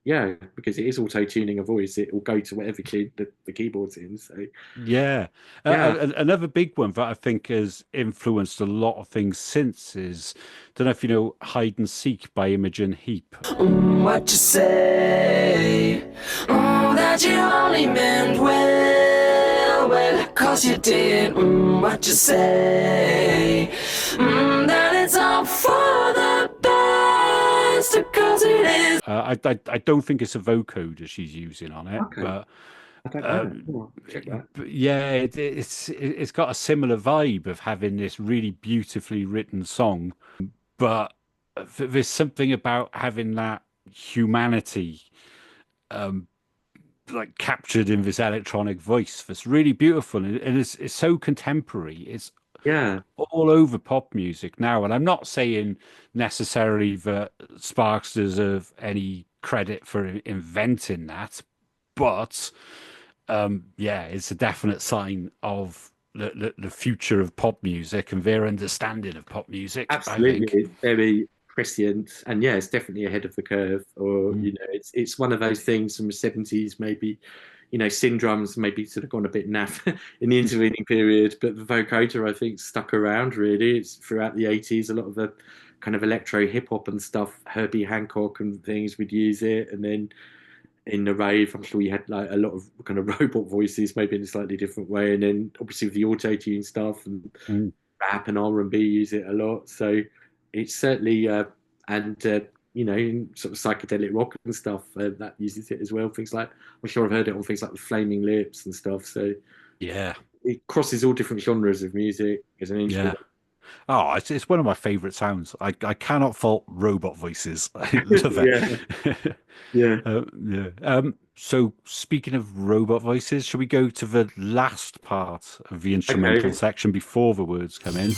yeah, because it is auto tuning a voice, it will go to whatever key the keyboard's in. So Yeah. yeah. Another big one that I think has influenced a lot of things since is, don't know if you know Hide and Seek by Imogen Heap. What you say? That you only meant well, well, 'cause you did. What you say? That it's all for the best, 'cause it is. I don't think it's a vocoder she's using on it, Okay. I don't uh, know. Oh, check that. but yeah, it's got a similar vibe of having this really beautifully written song, but there's something about having that humanity like captured in this electronic voice that's really beautiful and it's so contemporary. It's Yeah. all over pop music now, and I'm not saying necessarily that Sparks deserve any credit for inventing that, but yeah, it's a definite sign of the future of pop music and their understanding of pop music, I Absolutely, think. it's very prescient, and yeah, it's definitely ahead of the curve. Or Mm, it's one of those things from the '70s, maybe. Syndromes maybe sort of gone a bit naff in the intervening period, but the vocoder I think stuck around really. It's throughout the '80s, a lot of the kind of electro hip hop and stuff. Herbie Hancock and things would use it, and then in the rave, I'm sure you had like a lot of kind of robot voices, maybe in a slightly different way, and then obviously with the auto tune stuff and mm. rap and R&B use it a lot. So it's certainly and sort of psychedelic rock and stuff that uses it as well. Things like I'm sure I've heard it on things like the Flaming Lips and stuff. So Yeah, it crosses all different genres of music as an yeah. instrument. Oh, it's one of my favorite sounds. I cannot fault robot voices. I love Yeah, it. yeah. Yeah. So speaking of robot voices, shall we go to the last part of the instrumental Okay. section before the words come in?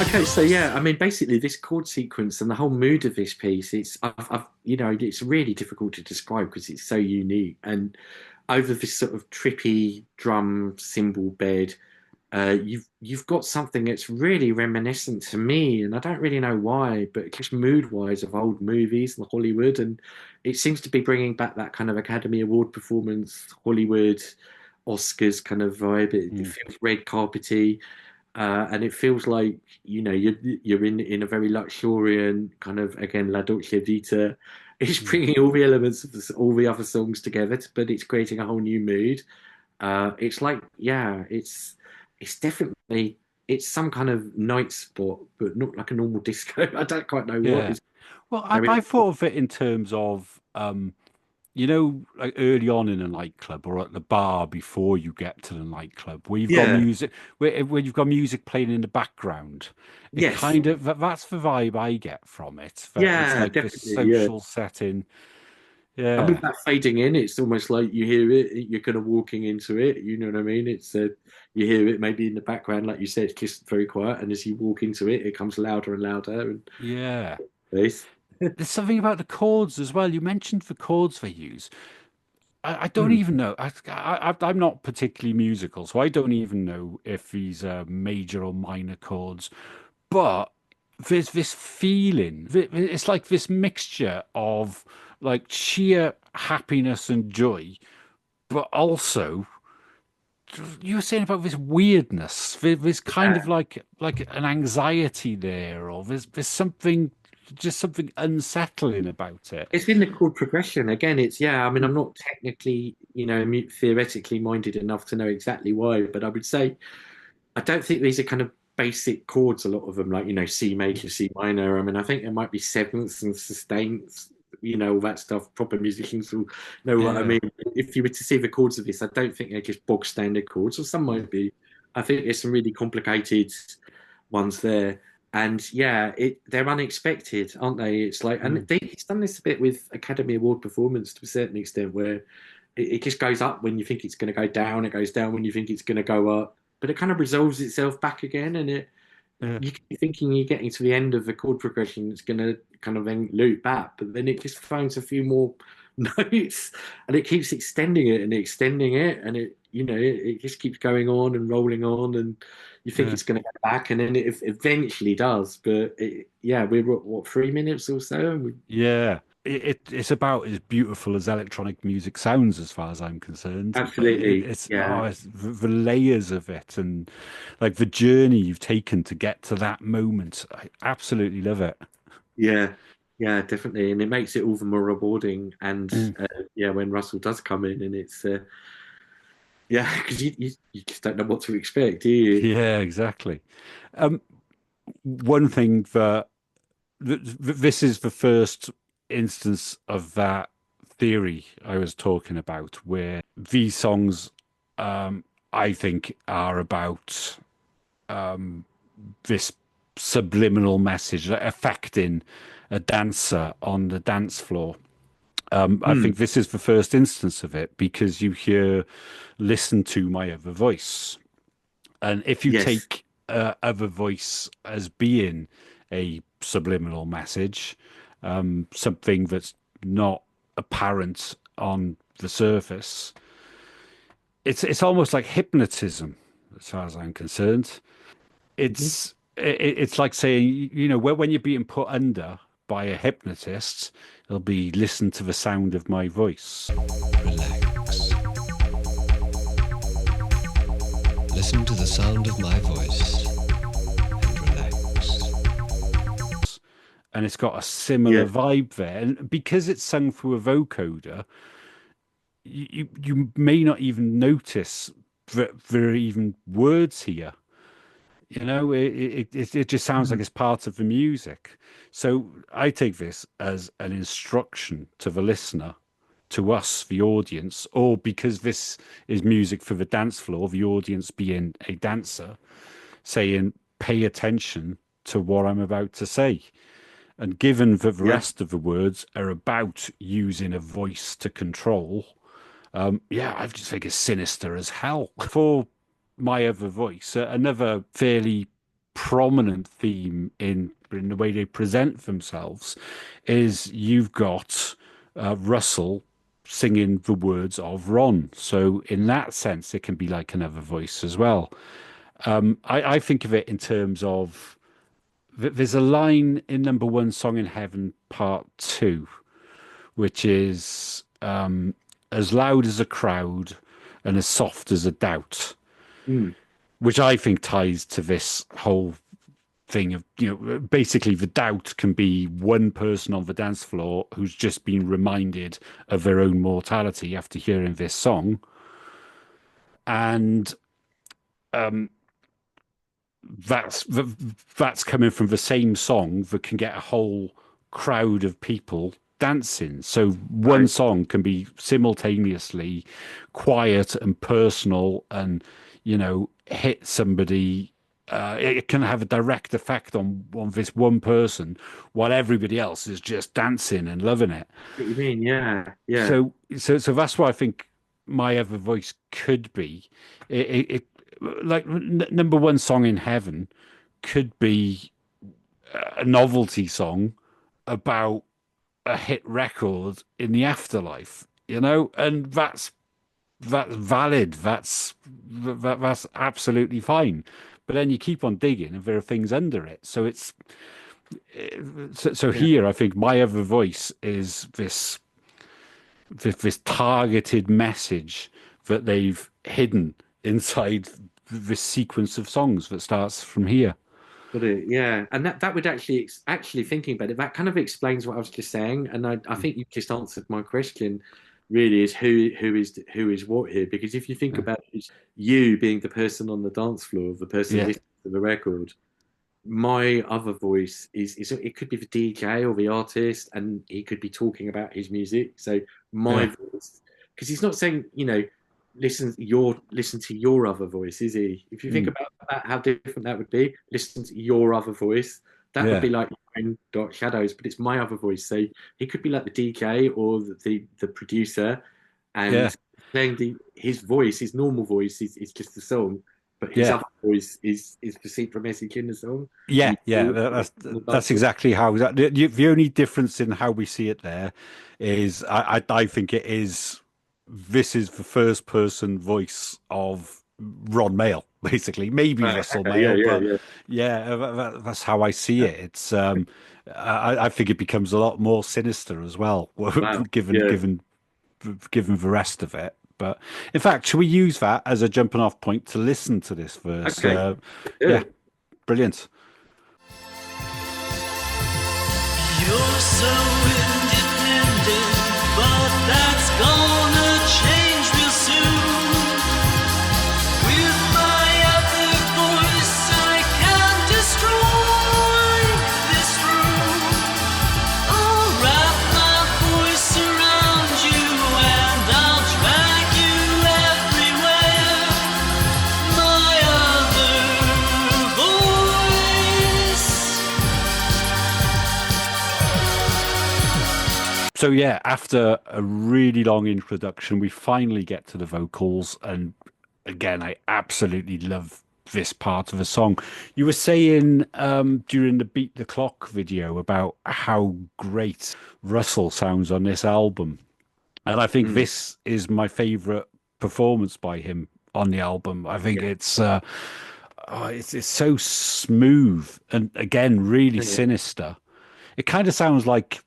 Okay, so yeah, I mean, basically, this chord sequence and the whole mood of this piece, it's really difficult to describe because it's so unique. And over this sort of trippy drum cymbal bed, you've got something that's really reminiscent to me, and I don't really know why, but just mood-wise of old movies and Hollywood, and it seems to be bringing back that kind of Academy Award performance, Hollywood, Oscars kind of vibe. It Mm. feels red carpety, and it feels like you're in a very luxuriant kind of again La Dolce Vita. It's Mm. bringing all the elements of all the other songs together, but it's creating a whole new mood. It's like, yeah, it's definitely it's some kind of night spot, but not like a normal disco. I don't quite know what Yeah. is Well, very. I thought of it in terms of, you know, like early on in a nightclub or at the bar before you get to the nightclub, where you've got Yeah. music, where you've got music playing in the background. It Yes. kind of that's the vibe I get from it. That it's Yeah, like this definitely. Yeah. social setting. And with Yeah, that fading in, it's almost like you hear it, you're kind of walking into it. You know what I mean? It's you hear it maybe in the background, like you said, it's just very quiet, and as you walk into it, it comes louder and louder. And yeah. it's, There's something about the chords as well. You mentioned the chords they use. I don't Mm, even know. I'm not particularly musical, so I don't even know if these are major or minor chords. But there's this feeling. It's like this mixture of like sheer happiness and joy, but also you were saying about this weirdness. There's kind of like an anxiety there, or there's something just something unsettling about it. it's in the chord progression again. It's yeah. I mean, Mm. I'm not technically, theoretically minded enough to know exactly why, but I would say I don't think these are kind of basic chords. A lot of them, like C major, C minor. I mean, I think there might be sevenths and sustains. All that stuff. Proper musicians will know what I Yeah. mean. If you were to see the chords of this, I don't think they're just bog standard chords, or some Mm. might be. I think there's some really complicated ones there. And yeah, they're unexpected, aren't they? It's like, and Mm. he's done this a bit with Academy Award performance to a certain extent, where it just goes up when you think it's going to go down, it goes down when you think it's going to go up, but it kind of resolves itself back again, and Yeah. you keep thinking you're getting to the end of the chord progression, it's going to kind of then loop back, but then it just finds a few more notes, and it keeps extending it, and it just keeps going on and rolling on, and you think Yeah. it's going to go back, and then it eventually does. But yeah, we're what 3 minutes or so, and Yeah. It's about as beautiful as electronic music sounds, as far as I'm concerned. But absolutely, it's yeah, it's the layers of it and like the journey you've taken to get to that moment. I absolutely love it. yeah. Yeah, definitely, and it makes it all the more rewarding. And Mm. yeah, when Russell does come in, and it's yeah, because you just don't know what to expect, do you? Yeah, exactly. Um, One thing that this is the first instance of that theory I was talking about, where these songs, I think, are about this subliminal message affecting a dancer on the dance floor. I Hmm. think this is the first instance of it because you hear "Listen to My Other Voice." And if you Yes. take other voice as being a subliminal message, something that's not apparent on the surface, it's almost like hypnotism, as far as I'm concerned. Mhm. It's like saying, when you're being put under by a hypnotist, it'll be listen to the sound of my voice. Relax. Listen to the sound of my voice and relax. And it's got a similar Yeah. vibe there. And because it's sung through a vocoder, you may not even notice that there are even words here. It just sounds like Mhm. it's part of the music. So I take this as an instruction to the listener, to us, the audience, or because this is music for the dance floor, the audience being a dancer, saying, pay attention to what I'm about to say. And given that the Yeah. rest of the words are about using a voice to control, yeah, I just think it's sinister as hell. For my other voice, another fairly prominent theme in the way they present themselves is you've got Russell singing the words of Ron. So in that sense, it can be like another voice as well. I think of it in terms of there's a line in Number One Song in Heaven, Part Two, which is as loud as a crowd and as soft as a doubt, Mm, which I think ties to this whole thing of, basically the doubt can be one person on the dance floor who's just been reminded of their own mortality after hearing this song. And that's that's coming from the same song that can get a whole crowd of people dancing. So one right. song can be simultaneously quiet and personal and, hit somebody. It can have a direct effect on this one person while everybody else is just dancing and loving it. What you mean? Yeah, yeah. So that's what I think my other voice could be. It like Number One Song in Heaven could be a novelty song about a hit record in the afterlife, and that's valid. That's absolutely fine. But then you keep on digging, and there are things under it. So so Yeah. here, I think my other voice is this targeted message that they've hidden inside this sequence of songs that starts from here. Got it. Yeah, and that would actually thinking about it, that kind of explains what I was just saying, and I think you just answered my question. Really, is who is what here? Because if you think Yeah. about it, you being the person on the dance floor, the person Yeah. listening to the record, my other voice is it could be the DJ or the artist, and he could be talking about his music. So my Yeah. voice, because he's not saying, listen to your other voice, is he? If you think Mm. about that, how different that would be. Listen to your other voice. That would Yeah. be like Dark Shadows, but it's my other voice. So he could be like the DJ or the producer, Yeah. and playing his voice, his normal voice is just the song, but his Yeah. other voice is the secret message in the song. Yeah, And yeah, that's exactly how the only difference in how we see it there is I think it is this is the first person voice of Ron Mail, basically, maybe Right, Russell okay, yeah, Mail, yeah, but yeah. yeah, that's how I see it. It's I think it becomes a lot more sinister as well, Wow. given Yeah. given the rest of it. But in fact, should we use that as a jumping off point to listen to this verse? Okay. Yeah, Good. brilliant. You're so independent, but that's gonna change real soon. With my other voice, I can destroy this room. I'll wrap my voice around you and I'll drag you everywhere. My other voice. So yeah, after a really long introduction, we finally get to the vocals, and again, I absolutely love this part of the song. You were saying during the Beat the Clock video about how great Russell sounds on this album, and I think Mm, this is my favorite performance by him on the album. I think yeah. it's so smooth and again really Yeah. sinister. It kind of sounds like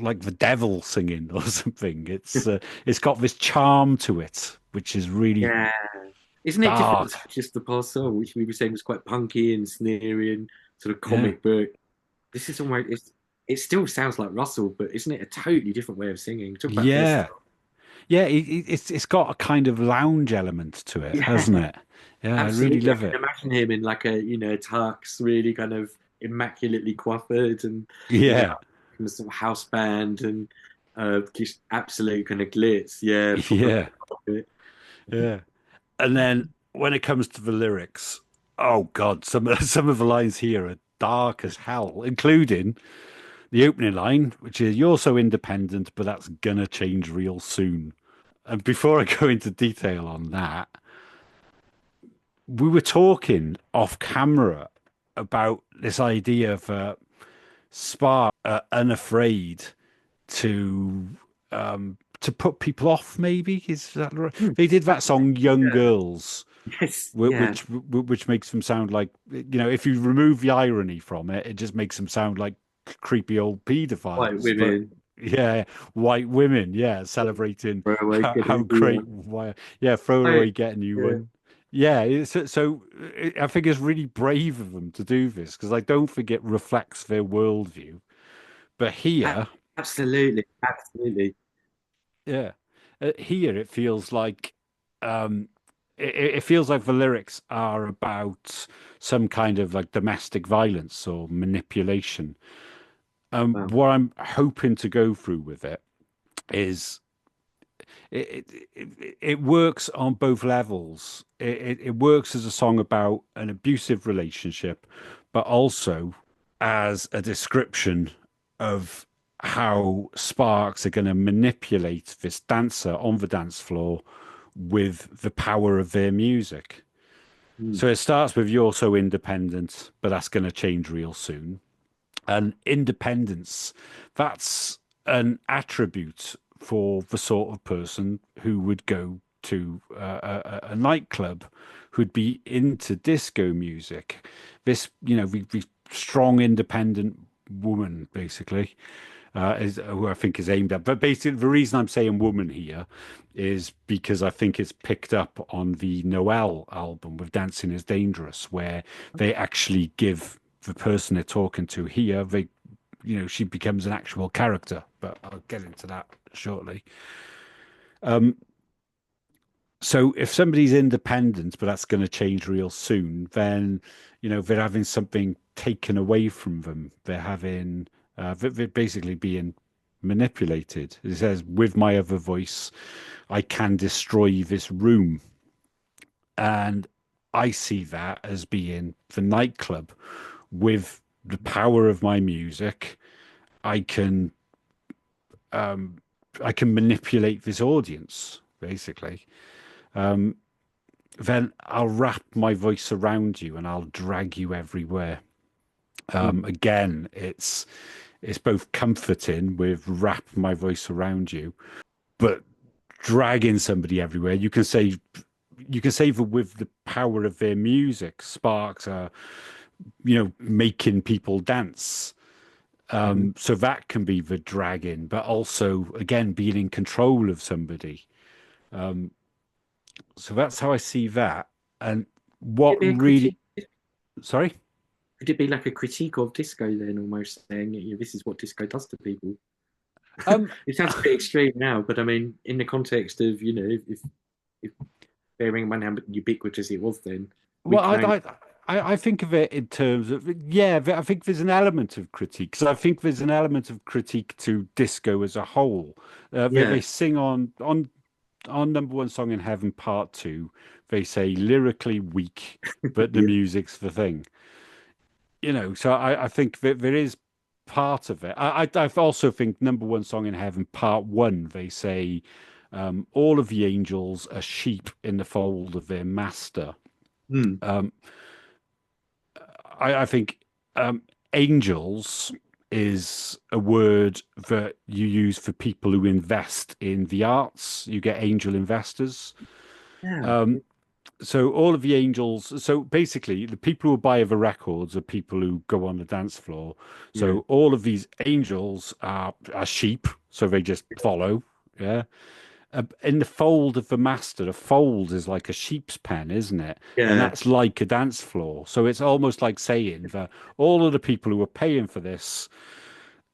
the devil singing or something. It's got this charm to it, which is really Yeah. Isn't it different dark. to just the past song, which we were saying was quite punky and sneering, sort of Yeah, comic book? This is almost it still sounds like Russell, but isn't it a totally different way of singing? Talk about yeah, versatile. yeah. It's got a kind of lounge element to it, Yeah, hasn't it? Yeah, I really absolutely. I love can it. imagine him in like a tux, really kind of immaculately coiffured, and Yeah, in a sort of house band, and just absolute kind of glitz. Yeah, proper. yeah, yeah. And then when it comes to the lyrics, oh God, some of the lines here are dark as hell, including the opening line, which is "You're so independent, but that's gonna change real soon." And before I go into detail on that, we were talking off camera about this idea of Spark unafraid to to put people off. Maybe is that right? Hmm. They did that song "Young Yeah. Girls" Yes, yeah. which makes them sound like, if you remove the irony from it, it just makes them sound like creepy old White pedophiles. But women. yeah, white women, yeah, celebrating Throwaway how getting you great, one. why, yeah, throwing Oh, away getting you yeah. one. Yeah, I think it's really brave of them to do this because I don't think it reflects their worldview. But here, Absolutely, absolutely. yeah, here it feels like um, it feels like the lyrics are about some kind of like domestic violence or manipulation. Wow. What I'm hoping to go through with it is it works on both levels. It works as a song about an abusive relationship, but also as a description of how Sparks are going to manipulate this dancer on the dance floor with the power of their music. Mm. So it starts with "You're so independent," but that's going to change real soon. And independence, that's an attribute for the sort of person who would go to a nightclub, who'd be into disco music. This, the strong, independent woman, basically, is who I think is aimed at. But basically, the reason I'm saying woman here is because I think it's picked up on the Noel album with Dancing is Dangerous, where they actually give the person they're talking to here, she becomes an actual character. But I'll get into that shortly. So if somebody's independent, but that's going to change real soon, then they're having something taken away from them. They're having they're basically being manipulated. It says, "With my other voice, I can destroy this room," and I see that as being the nightclub. With the power of my music, I can I can manipulate this audience, basically. Then I'll wrap my voice around you and I'll drag you everywhere. Mm. Again, it's both comforting with wrap my voice around you, but dragging somebody everywhere. You can say that with the power of their music, Sparks are making people dance. Mhm. So that can be the dragging, but also again being in control of somebody. So that's how I see that. And Could what it be a really, critique? sorry. Could it be like a critique of disco then, almost saying, this is what disco does to people? Um, It sounds a bit extreme now, but I mean, in the context of, if bearing in mind how ubiquitous it was then, we well, can only, I think of it in terms of, yeah, I think there's an element of critique because I think there's an element of critique to disco as a whole. They yeah, sing on number one song in Heaven Part Two. They say lyrically weak, but the yeah, music's the thing. So I think that there is part of it. I also think number one song in Heaven Part One. They say all of the angels are sheep in the fold of their master. mm, I think um, angels is a word that you use for people who invest in the arts. You get angel investors. yeah, So all of the angels, so basically the people who buy the records are people who go on the dance floor. yeah, So all of these angels are sheep, so they just follow. Yeah. In the fold of the master, a fold is like a sheep's pen, isn't it? And yeah, that's like a dance floor. So it's almost like saying that all of the people who are paying for this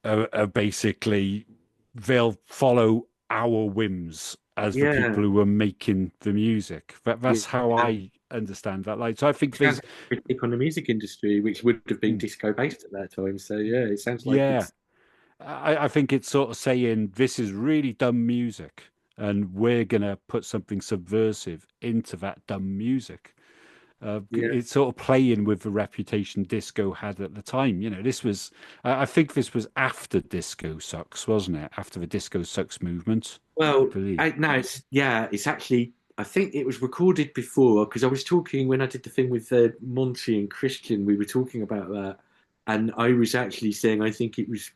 are basically they'll follow our whims as the people yeah, who are making the music. That's how yeah. I understand that. Like, so I think Sounds there's, like a critique on the music industry, which would have been mm, disco based at that time. So yeah, it sounds like yeah, it's I think it's sort of saying this is really dumb music, and we're gonna put something subversive into that dumb music. yeah, It's sort of playing with the reputation disco had at the time. This was, I think this was after Disco Sucks, wasn't it? After the Disco Sucks movement, I well, believe. no, it's actually. I think it was recorded before because I was talking when I did the thing with Monty and Christian. We were talking about that, and I was actually saying I think it was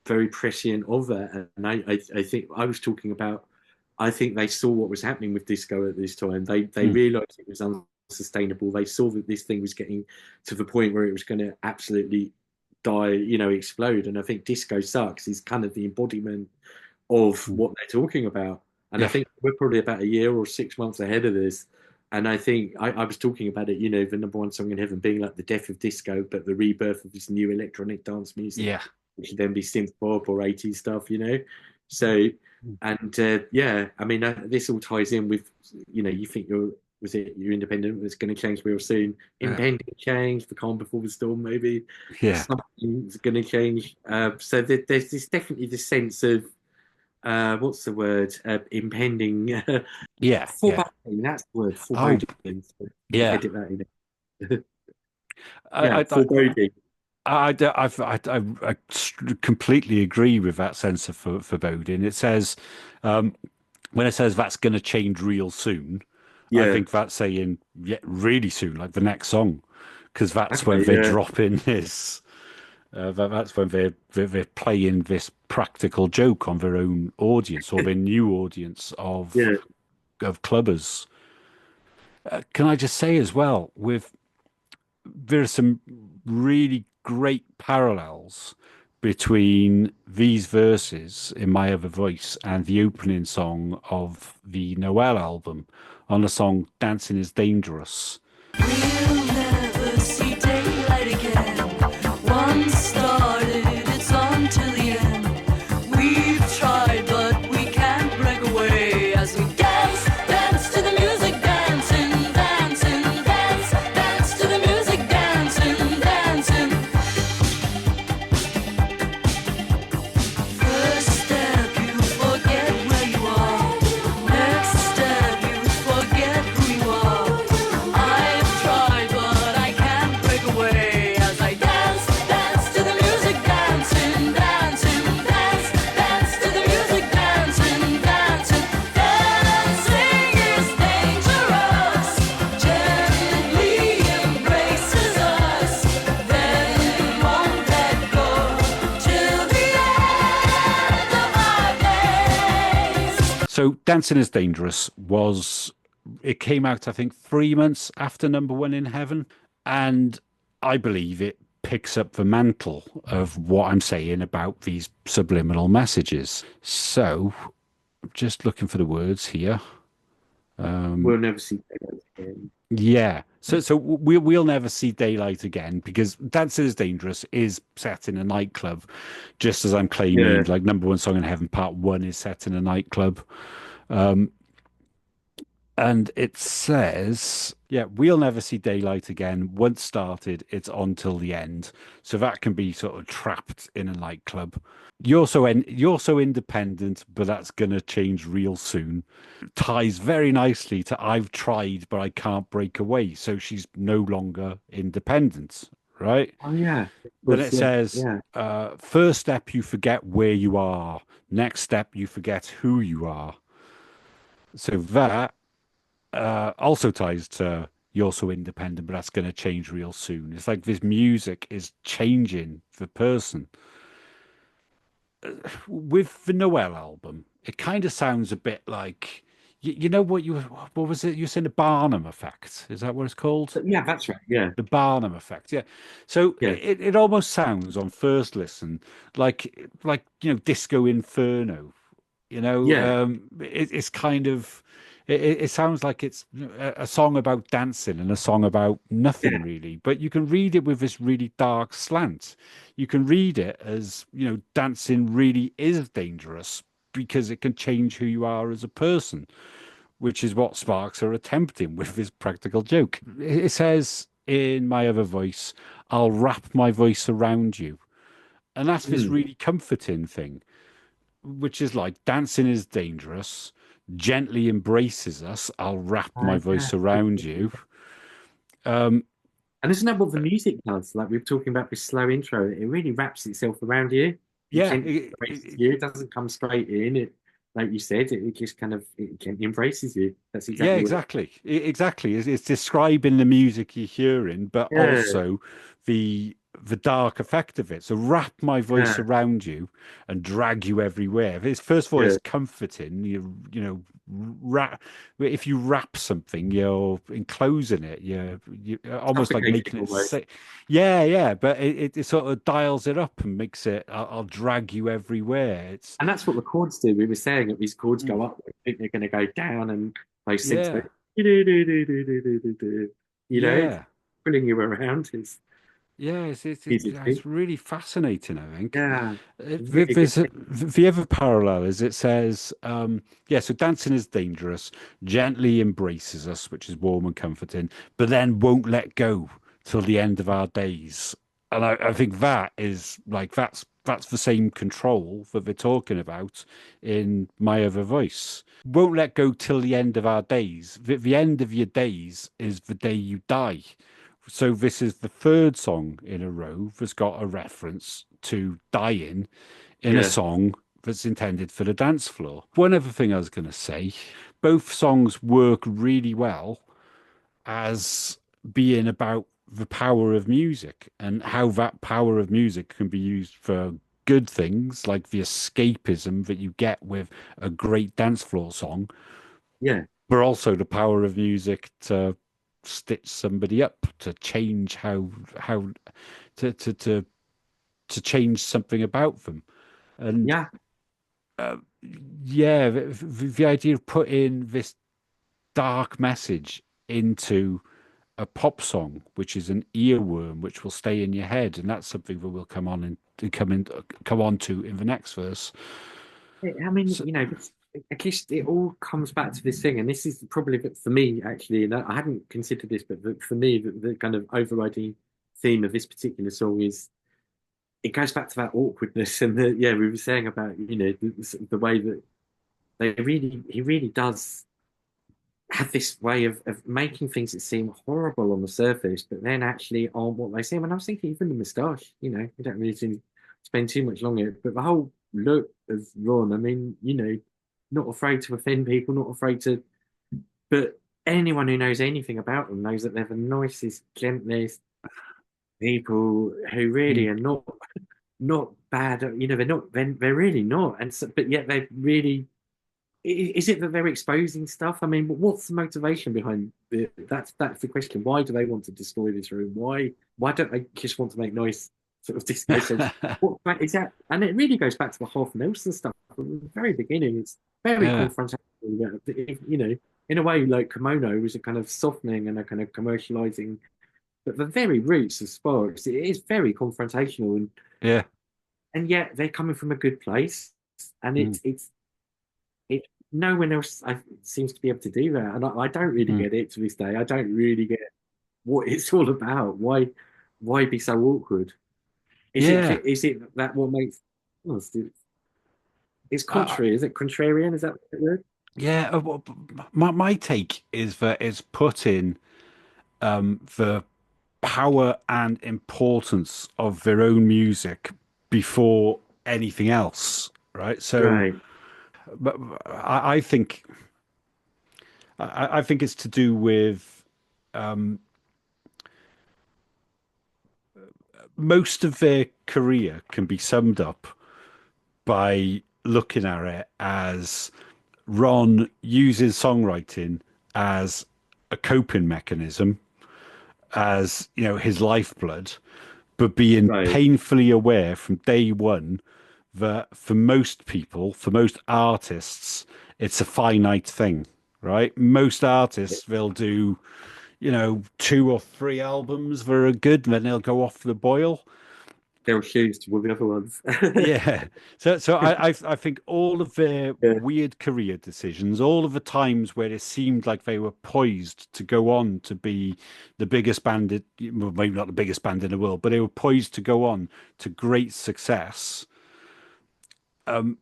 very prescient of that, and I think I was talking about. I think they saw what was happening with disco at this time. They Mm, realised it was sustainable. They saw that this thing was getting to the point where it was going to absolutely die, explode. And I think Disco Sucks is kind of the embodiment of what they're talking about. And I Yeah. think we're probably about a year or 6 months ahead of this. And I think I was talking about it, the number one song in heaven being like the death of disco, but the rebirth of this new electronic dance music, Yeah. which would then be synth pop or 80s stuff. So, and yeah, I mean, this all ties in with, you think you're independent, it's going to change real soon. Impending change, the calm before the storm, maybe. Yeah. Something's going to change. So there's definitely this sense of, what's the word? Impending. Yeah. Foreboding. That's the word. Foreboding. Yeah. Edit that in. I foreboding. I completely agree with that sense of foreboding. It says, when it says that's going to change real soon, I think that's saying really soon, like the next song, because that's when they're dropping this. That's when they're playing this practical joke on their own audience or their new audience of clubbers. Can I just say as well, there are some really great parallels between these verses in My Other Voice and the opening song of the Noel album on the song Dancing is Dangerous. We'll never see daylight again. Once started, it's on till the end. We've tried, but we can't break away as we dance, dance to the music, dancing, dancing, dance, dance to the music, dancing, dancing. First step, you forget where you are. Next step, you forget who you are. I've tried, but I can't break away as I dance, dance to the music, dancing, dancing, dance, dance to the music, dancing, dancing. Dancing is dangerous, gently embraces us, then won't let go till the end of our days. So Dancing is Dangerous it came out, I think, 3 months after number one in heaven. And I believe it picks up the mantle of what I'm saying about these subliminal messages. So just looking for the words here. We'll never see daylight again. Yeah. So we'll never see daylight again because Dancing is Dangerous is set in a nightclub, just as I'm claiming like number one song in heaven part one is set in a nightclub. And it says, we'll never see daylight again. Once started, it's on till the end. So that can be sort of trapped in a nightclub. You're so independent, but that's going to change real soon. Ties very nicely to I've tried, but I can't break away. So she's no longer independent, right? Oh, yeah. Then it says, first step, you forget where you are. Next step, you forget who you are. So that also ties to you're so independent, but that's going to change real soon. It's like this music is changing the person. With the Noel album, it kind of sounds a bit like, you know what was it? You said the Barnum effect. Is that what it's called? Yeah, that's right. Yeah. The Barnum effect. Yeah. So it almost sounds on first listen like Disco Inferno. It's kind of it sounds like it's a song about dancing and a song about nothing really, but you can read it with this really dark slant. You can read it as dancing really is dangerous because it can change who you are as a person, which is what Sparks are attempting with this practical joke. It says in My Other Voice, I'll wrap my voice around you, and that's this really comforting thing, which is like dancing is dangerous, gently embraces us. I'll wrap my voice around you. And isn't that what the music does? Like we were talking about this slow intro, it really wraps itself around you. It doesn't come straight in. It, like you said, it just kind of embraces you. That's exactly exactly. It's describing the music you're hearing, but also the the dark effect of it. So wrap my voice Yeah, around you and drag you everywhere. It's first of all, yeah. it's comforting. Wrap if you wrap something, you're enclosing it. You almost like Suffocating making it almost. sick. Yeah, yeah, but it sort of dials it up and makes it. I'll drag you everywhere. It's And that's what the chords do. We were saying that these chords mm, go up, I think they're going to go down, and those synths go, yeah, it's yeah. pulling you around. It's Yeah, easy to do. it's really fascinating, I think. Yeah, really good. The other parallel is it says, yeah, so dancing is dangerous, gently embraces us, which is warm and comforting, but then won't let go till the end of our days. And I think that is like that's the same control that they're talking about in My Other Voice. Won't let go till the end of our days. The end of your days is the day you die. So this is the third song in a row that's got a reference to dying in a Yeah, song that's intended for the dance floor. One other thing I was going to say, both songs work really well as being about the power of music and how that power of music can be used for good things like the escapism that you get with a great dance floor song, yeah, but also the power of music to stitch somebody up, to change how to to to to change something about them. And yeah, yeah, the idea of putting this dark message into a pop song, which is an earworm, which will stay in your head, and that's something that will come on to in the next verse. I mean, So, I guess it all comes back to this thing, and this is probably for me actually, and I hadn't considered this, but for me, the kind of overriding theme of this particular song is it goes back to that awkwardness and yeah, we were saying about the way that he really does have this way of making things that seem horrible on the surface, but then actually on what they seem. And I was thinking, even the moustache, we don't really spend too much long on it, but the whole look of Ron, I mean, not afraid to offend people, not afraid to, but anyone who knows anything about them knows that they're the nicest, gentlest people who really mm, are not bad. They're really not, and so, but yet they really is it that they're exposing stuff? I mean, what's the motivation behind it? That's the question. Why do they want to destroy this room? Why don't they just want to make nice sort of disco songs? What is that? And it really goes back to the Half Nelson stuff from the very beginning. It's very yeah, confrontational. In a way, like Kimono was a kind of softening and a kind of commercializing. But the very roots of Sparks, it is very confrontational, yeah. and yet they're coming from a good place, and Mm, it no one else seems to be able to do that, and I don't really mm. get it to this day. I don't really get what it's all about. Why be so awkward? Yeah. Is it that what makes oh, it's Uh, contrary? Is it contrarian? Is that the word? yeah, well, my take is that it's putting the power and importance of their own music before anything else, right? So, Right. but I think I think it's to do with most of their career can be summed up by looking at it as Ron uses songwriting as a coping mechanism, as his lifeblood, but being Right. painfully aware from day one that for most people, for most artists, it's a finite thing, right? Most artists, they'll do, two or three albums that are good, and then they'll go off the boil. They'll choose to with the other ones. Yeah. So I think all of their Yeah. weird career decisions, all of the times where it seemed like they were poised to go on to be the biggest band, well, maybe not the biggest band in the world, but they were poised to go on to great success, and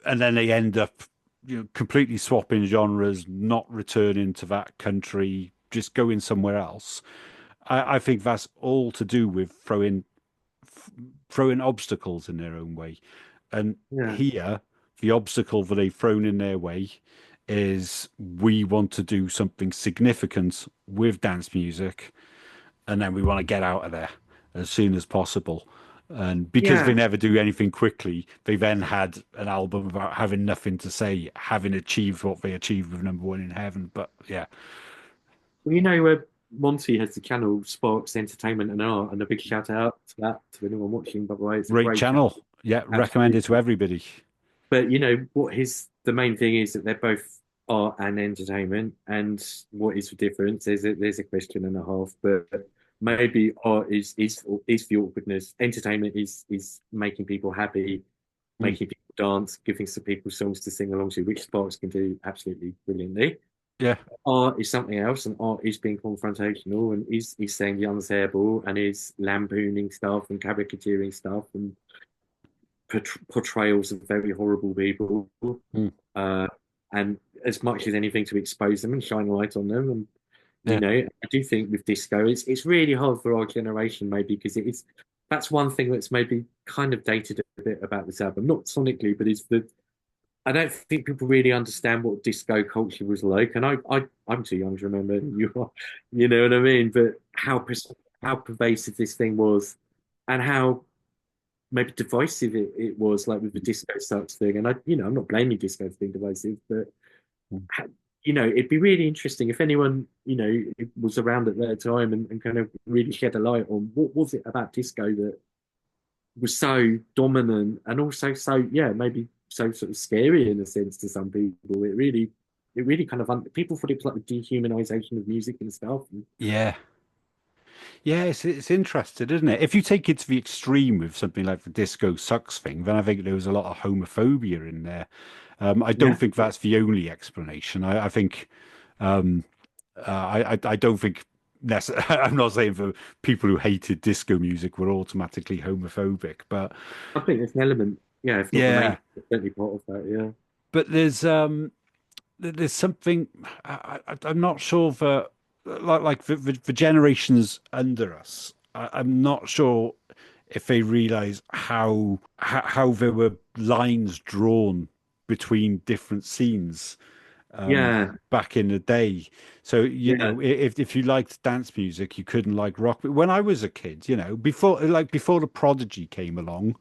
then they end up, completely swapping genres, not returning to that country, just going somewhere else. I think that's all to do with throwing obstacles in their own way. And Yeah. here, the obstacle that they've thrown in their way is we want to do something significant with dance music, and then we want to get out of there. as soon as possible. And because they Yeah. never do anything quickly, they then had an album about having nothing to say, having achieved what they achieved with number one in heaven. But yeah, Well, Monty has the channel Sparks Entertainment and Art, and a big shout out to that to anyone watching. By the way, it's a great great channel, channel. Yeah, recommended to absolutely. everybody. But what his the main thing is that they're both art and entertainment. And what is the difference? There's a question and a half, but maybe art is the awkwardness. Entertainment is making people happy, Mm, making people dance, giving some people songs to sing along to, which Sparks can do absolutely brilliantly. yeah, Art is something else, and art is being confrontational, and is saying the unsayable, and is lampooning stuff and caricaturing stuff and portrayals of very horrible people, mm, uh, and as much as anything to expose them and shine light on them. And yeah, I do think with disco, it's really hard for our generation, maybe because that's one thing that's maybe kind of dated a bit about this album, not sonically, but is that I don't think people really understand what disco culture was like, and I'm too young to remember. You are, you know what I mean? But how pervasive this thing was, and how maybe divisive it was, like with the disco sucks thing. And I'm not blaming disco for being divisive, but mm, it'd be really interesting if anyone was around at that time and kind of really shed a light on what was it about disco that was so dominant and also so maybe so sort of scary in a sense to some people. It really kind of people thought it was like the dehumanization of music and stuff. And, yeah. Yeah, it's interesting, isn't it? If you take it to the extreme with something like the disco sucks thing, then I think there was a lot of homophobia in there. I don't yeah, think that's the only explanation. I think I don't think I'm not saying for people who hated disco music were automatically homophobic, but I think there's an element, yeah, if not the main, yeah, certainly part of that. Yeah, but there's something I'm not sure for like for generations under us. I'm not sure if they realize how there were lines drawn between different scenes yeah, back in the day. So yeah, if you liked dance music, you couldn't like rock. But when I was a kid, before the Prodigy came along,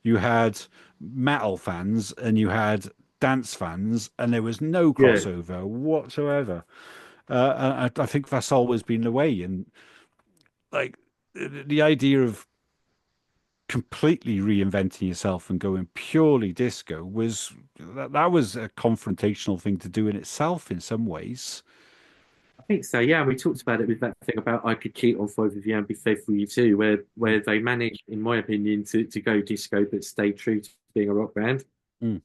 you had metal fans and you had dance fans, and there was no yeah. crossover whatsoever. I think that's always been the way, and like the idea of completely reinventing yourself and going purely disco was that was a confrontational thing to do in itself in some ways. I think so. Yeah, we talked about it with that thing about I could cheat on five of you and be faithful to you too, where they managed, in my opinion, to go disco but stay true to being a rock band. Mm.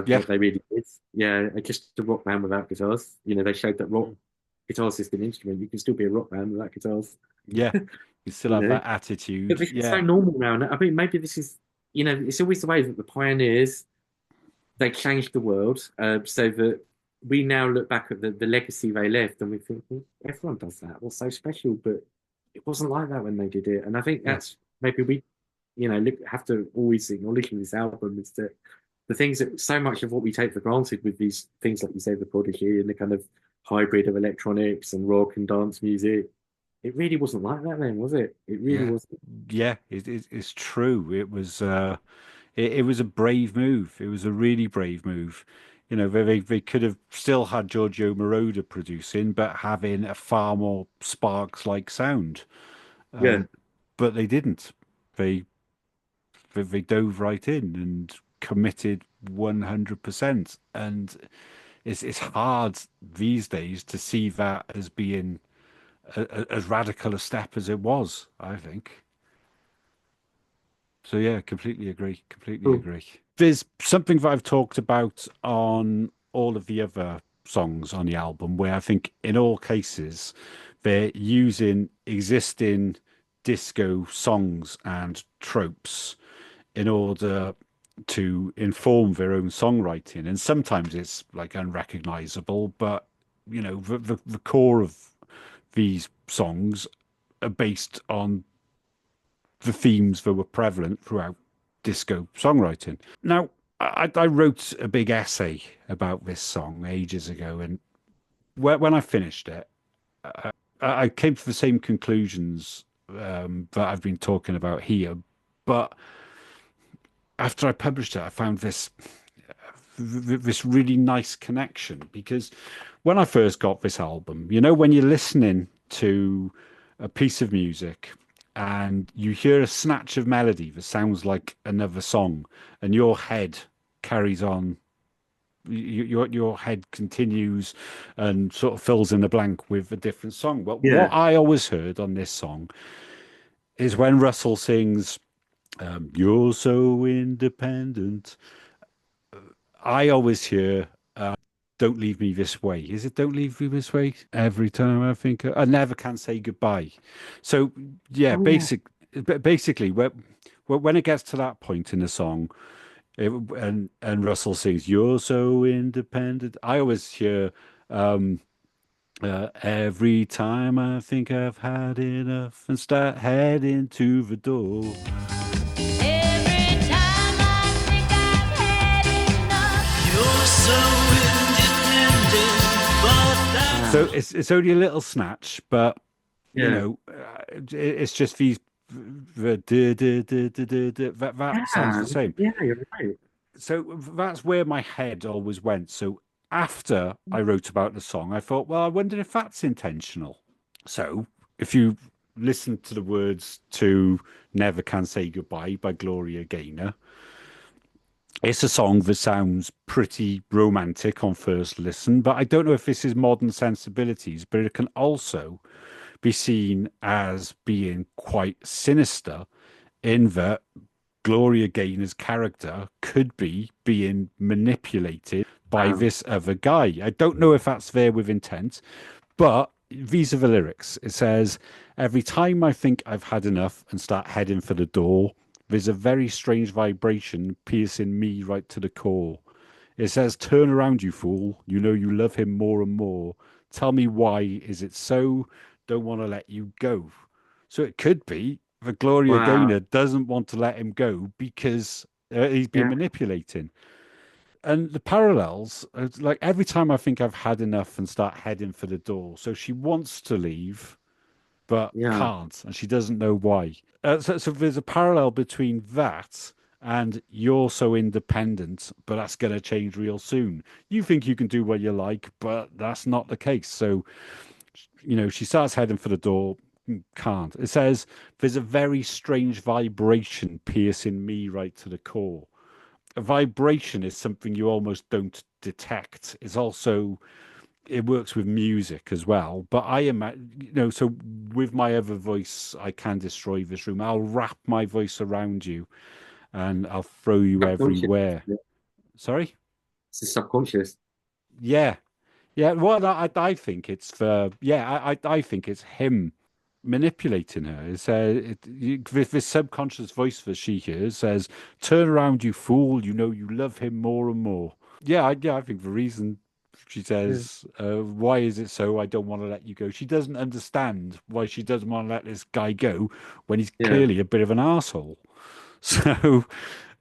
Yeah, They really did. Yeah, just a rock band without guitars. They showed that rock guitars is an instrument. You can still be a rock band without guitars. yeah. You still You have know, that but attitude. this is so Yeah, normal now. And I mean, maybe this is, it's always the way that the pioneers they changed the world, so that we now look back at the legacy they left and we think, well, everyone does that. What's so special? But it wasn't like that when they did it. And I think yeah, that's maybe we, have to always acknowledge in this album is that the things that so much of what we take for granted with these things, like you say, the Prodigy and the kind of hybrid of electronics and rock and dance music, it really wasn't like that then, was it? It really yeah, wasn't. yeah. It's true. It was a brave move. It was a really brave move. They could have still had Giorgio Moroder producing, but having a far more Sparks like sound. Yeah, But they didn't. They they dove right in and committed 100%. And it's hard these days to see that as being as radical a step as it was, I think. So yeah, completely agree. Completely cool. agree. There's something that I've talked about on all of the other songs on the album where I think in all cases they're using existing disco songs and tropes in order to inform their own songwriting. And sometimes it's like unrecognizable, but the core of these songs are based on the themes that were prevalent throughout disco songwriting. Now, I wrote a big essay about this song ages ago, and when I finished it, I came to the same conclusions that I've been talking about here. But after I published it, I found this really nice connection because when I first got this album, when you're listening to a piece of music and you hear a snatch of melody that sounds like another song, and your head carries on, your head continues and sort of fills in the blank with a different song. But what Yeah. I always heard on this song is when Russell sings, "You're so independent." I always hear, "Don't leave me this way." Is it "Don't leave me this way"? Every time I never can say goodbye. So yeah, Oh yeah. basically, when it gets to that point in the song, and Russell sings, "You're so independent," I always hear, "Every time I think I've had enough and start heading to the door." Every time I think I've had enough, you're so independent, but So Wow. it's only a little snatch, but Yeah. it's just that sounds Yeah. the same. Yeah, you're right. So that's where my head always went. So after I wrote about the song, I thought, well, I wonder if that's intentional. So if you listen to the words to "Never Can Say Goodbye" by Gloria Gaynor, it's a song that sounds pretty romantic on first listen, but I don't know if this is modern sensibilities, but it can also be seen as being quite sinister in that Gloria Gaynor's character could be being manipulated by Wow. this other guy. I don't know if that's there with intent, but these are the lyrics. It says, "Every time I think I've had enough and start heading for the door, there's a very strange vibration piercing me right to the core. It says, 'Turn around, you fool. You know you love him more and more. Tell me why is it so? Don't want to let you go.'" So it could be that Gloria Wow. Gaynor doesn't want to let him go because he's been Yeah. manipulating. And the parallels, it's like every time I think I've had enough and start heading for the door. So she wants to leave, but Yeah. can't, and she doesn't know why. So there's a parallel between that and "You're so independent, but that's going to change real soon. You think you can do what you like, but that's not the case." So, she starts heading for the door, can't. It says, "There's a very strange vibration piercing me right to the core." A vibration is something you almost don't detect. It's also, it works with music as well. But I am, so with my other voice, I can destroy this room. I'll wrap my voice around you and I'll throw you Subconscious. everywhere. Yeah. Sorry? It's the subconscious. Yeah. Yeah. Well, I think it's yeah, I think it's him manipulating her. This subconscious voice that she hears says, "Turn around, you fool. You know you love him more and more." Yeah, I think the reason she Yeah. says, "Why is it so? I don't want to let you go." She doesn't understand why she doesn't want to let this guy go when he's Yeah. clearly a bit of an asshole. So,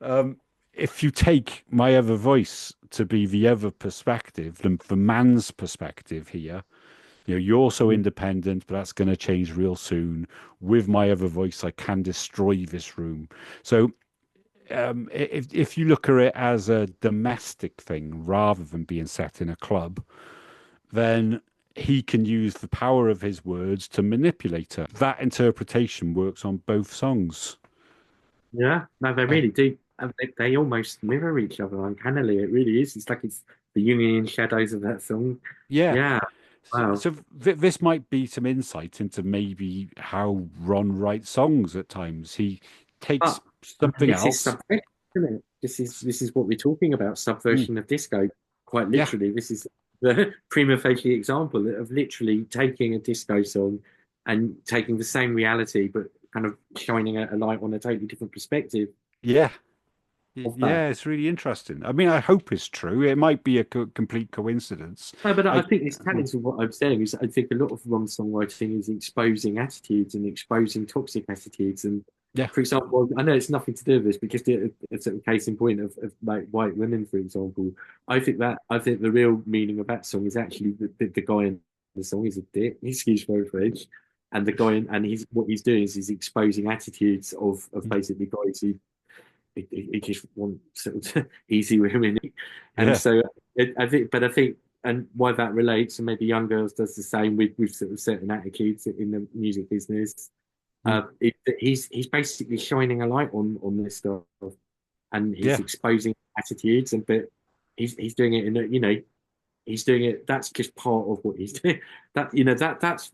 um, if you take my other voice to be the other perspective, the man's perspective here, "You're so Mm. independent, but that's going to change real soon. With my other voice, I can destroy this room." So, if you look at it as a domestic thing rather than being set in a club, then he can use the power of his words to manipulate her. That interpretation works on both songs. Yeah. No, they Uh, really do. And they almost mirror each other uncannily. It really is. It's like it's the Jungian shadows of that song. yeah. Yeah. So, Wow. so this might be some insight into maybe how Ron writes songs at times. He takes But I mean, something this is else. subversion, isn't it? This is what we're talking about, Mm, subversion of disco. Quite yeah, literally, this is the prima facie example of literally taking a disco song and taking the same reality, but kind of shining a light on a totally different perspective yeah. of that. Yeah, it's really interesting. I mean, I hope it's true. It might be a complete coincidence. No, but I I, think this challenge of what I'm saying is I think a lot of wrong songwriting is exposing attitudes and exposing toxic attitudes. And yeah, for example, I know it's nothing to do with this, but just a sort of case in point of like white women, for example. I think the real meaning of that song is actually the guy in the song is a dick. Excuse my French. and the guy, and what he's doing is he's exposing attitudes of basically guys who he just want sort of easy women, and Yeah. so I think, and why that relates, and maybe Young Girls does the same with sort of certain attitudes in the music business. Mm. He's basically shining a light on this stuff, and he's Yeah. exposing attitudes, and but he's doing it in a, he's doing it. That's just part of what he's doing. That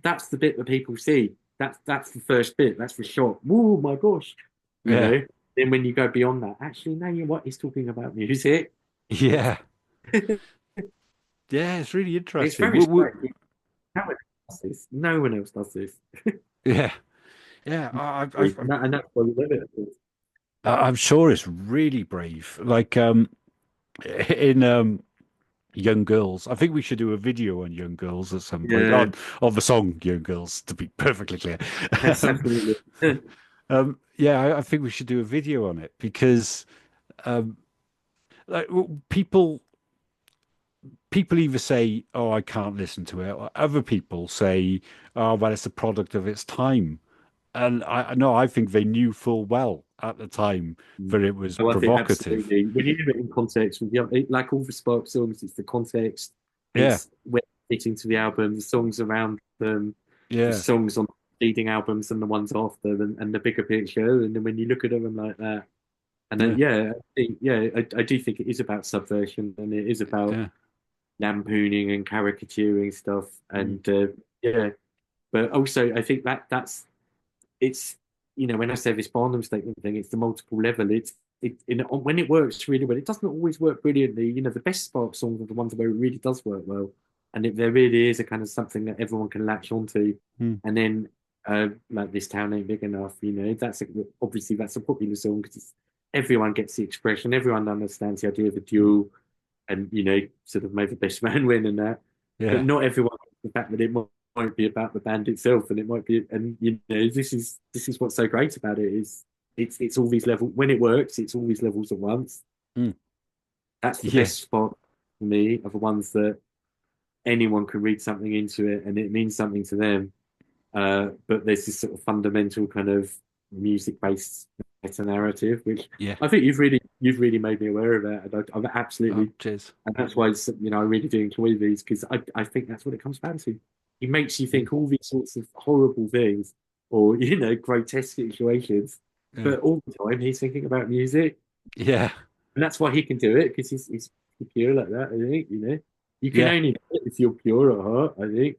that's the bit that people see. That's the first bit. That's the shot. Oh my gosh, you Yeah. know. Then when you go beyond that, actually, no, you know what? He's talking about music. Yeah. Yeah. It's really It's interesting. very strange. No one else does this. No one else does this. Yeah. Yeah. And that's why we love it. I'm sure it's really brave. Like in Young Girls. I think we should do a video on Young Girls at some point Yeah, on the song Young Girls, to be perfectly clear. that's absolutely. Yeah, I think we should do a video on it because um, like people either say, "Oh, I can't listen to it," or other people say, "Oh, well, it's a product of its time." And I no, I think they knew full well at the time that it was So I think provocative. absolutely. When you do it in context with like all the Spark songs, it's the context, Yeah, it's where it fits into the album, the songs around them, the yeah, songs on leading albums and the ones after, and the bigger picture. And then when you look at them like that, and then yeah, I do think it is about subversion, and it is about yeah. lampooning and caricaturing stuff, Mm. and yeah. But also, I think that's it's when I say this Barnum statement thing, it's the multiple level. When it works really well, it doesn't always work brilliantly. The best Spark songs are the ones where it really does work well, and there really is a kind of something that everyone can latch onto. Mm. And then, like This Town Ain't Big Enough, obviously that's a popular song because everyone gets the expression, everyone understands the idea of a duel, and sort of made the best man win and that. But Yeah, not everyone the fact that it might be about the band itself, and it might be, and this is what's so great about it is it's all these levels when it works. It's all these levels at once. mm. That's the Yeah, best spot for me are the ones that anyone can read something into it and it means something to them. But there's this sort of fundamental kind of music-based meta narrative, which yeah. I think you've really made me aware of that, and I've Oh, absolutely, cheers. and that's why I really do enjoy these because I think that's what it comes down to. It makes you Mm. think all these sorts of horrible things or grotesque situations, Yeah, but all the time he's thinking about music, yeah, and that's why he can do it because he's pure like that. I think you can yeah, only do it if you're pure at heart. I think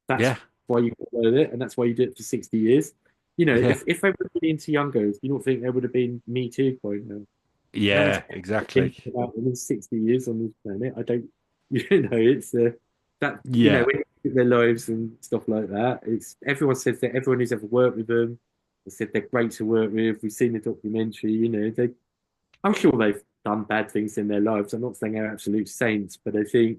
that's yeah, why you learn it, and that's why you did it for 60 years. yeah, If they would have been into Young Girls, you don't think there would have been Me Too point now? No one's yeah. ever Exactly. thinking about them in 60 years on this planet. I don't, it's that, Yeah, when you look at their lives and stuff like that, it's everyone says that everyone who's ever worked with them has said they're great to work with. We've seen the documentary, I'm sure they've done bad things in their lives. I'm not saying they're absolute saints, but I think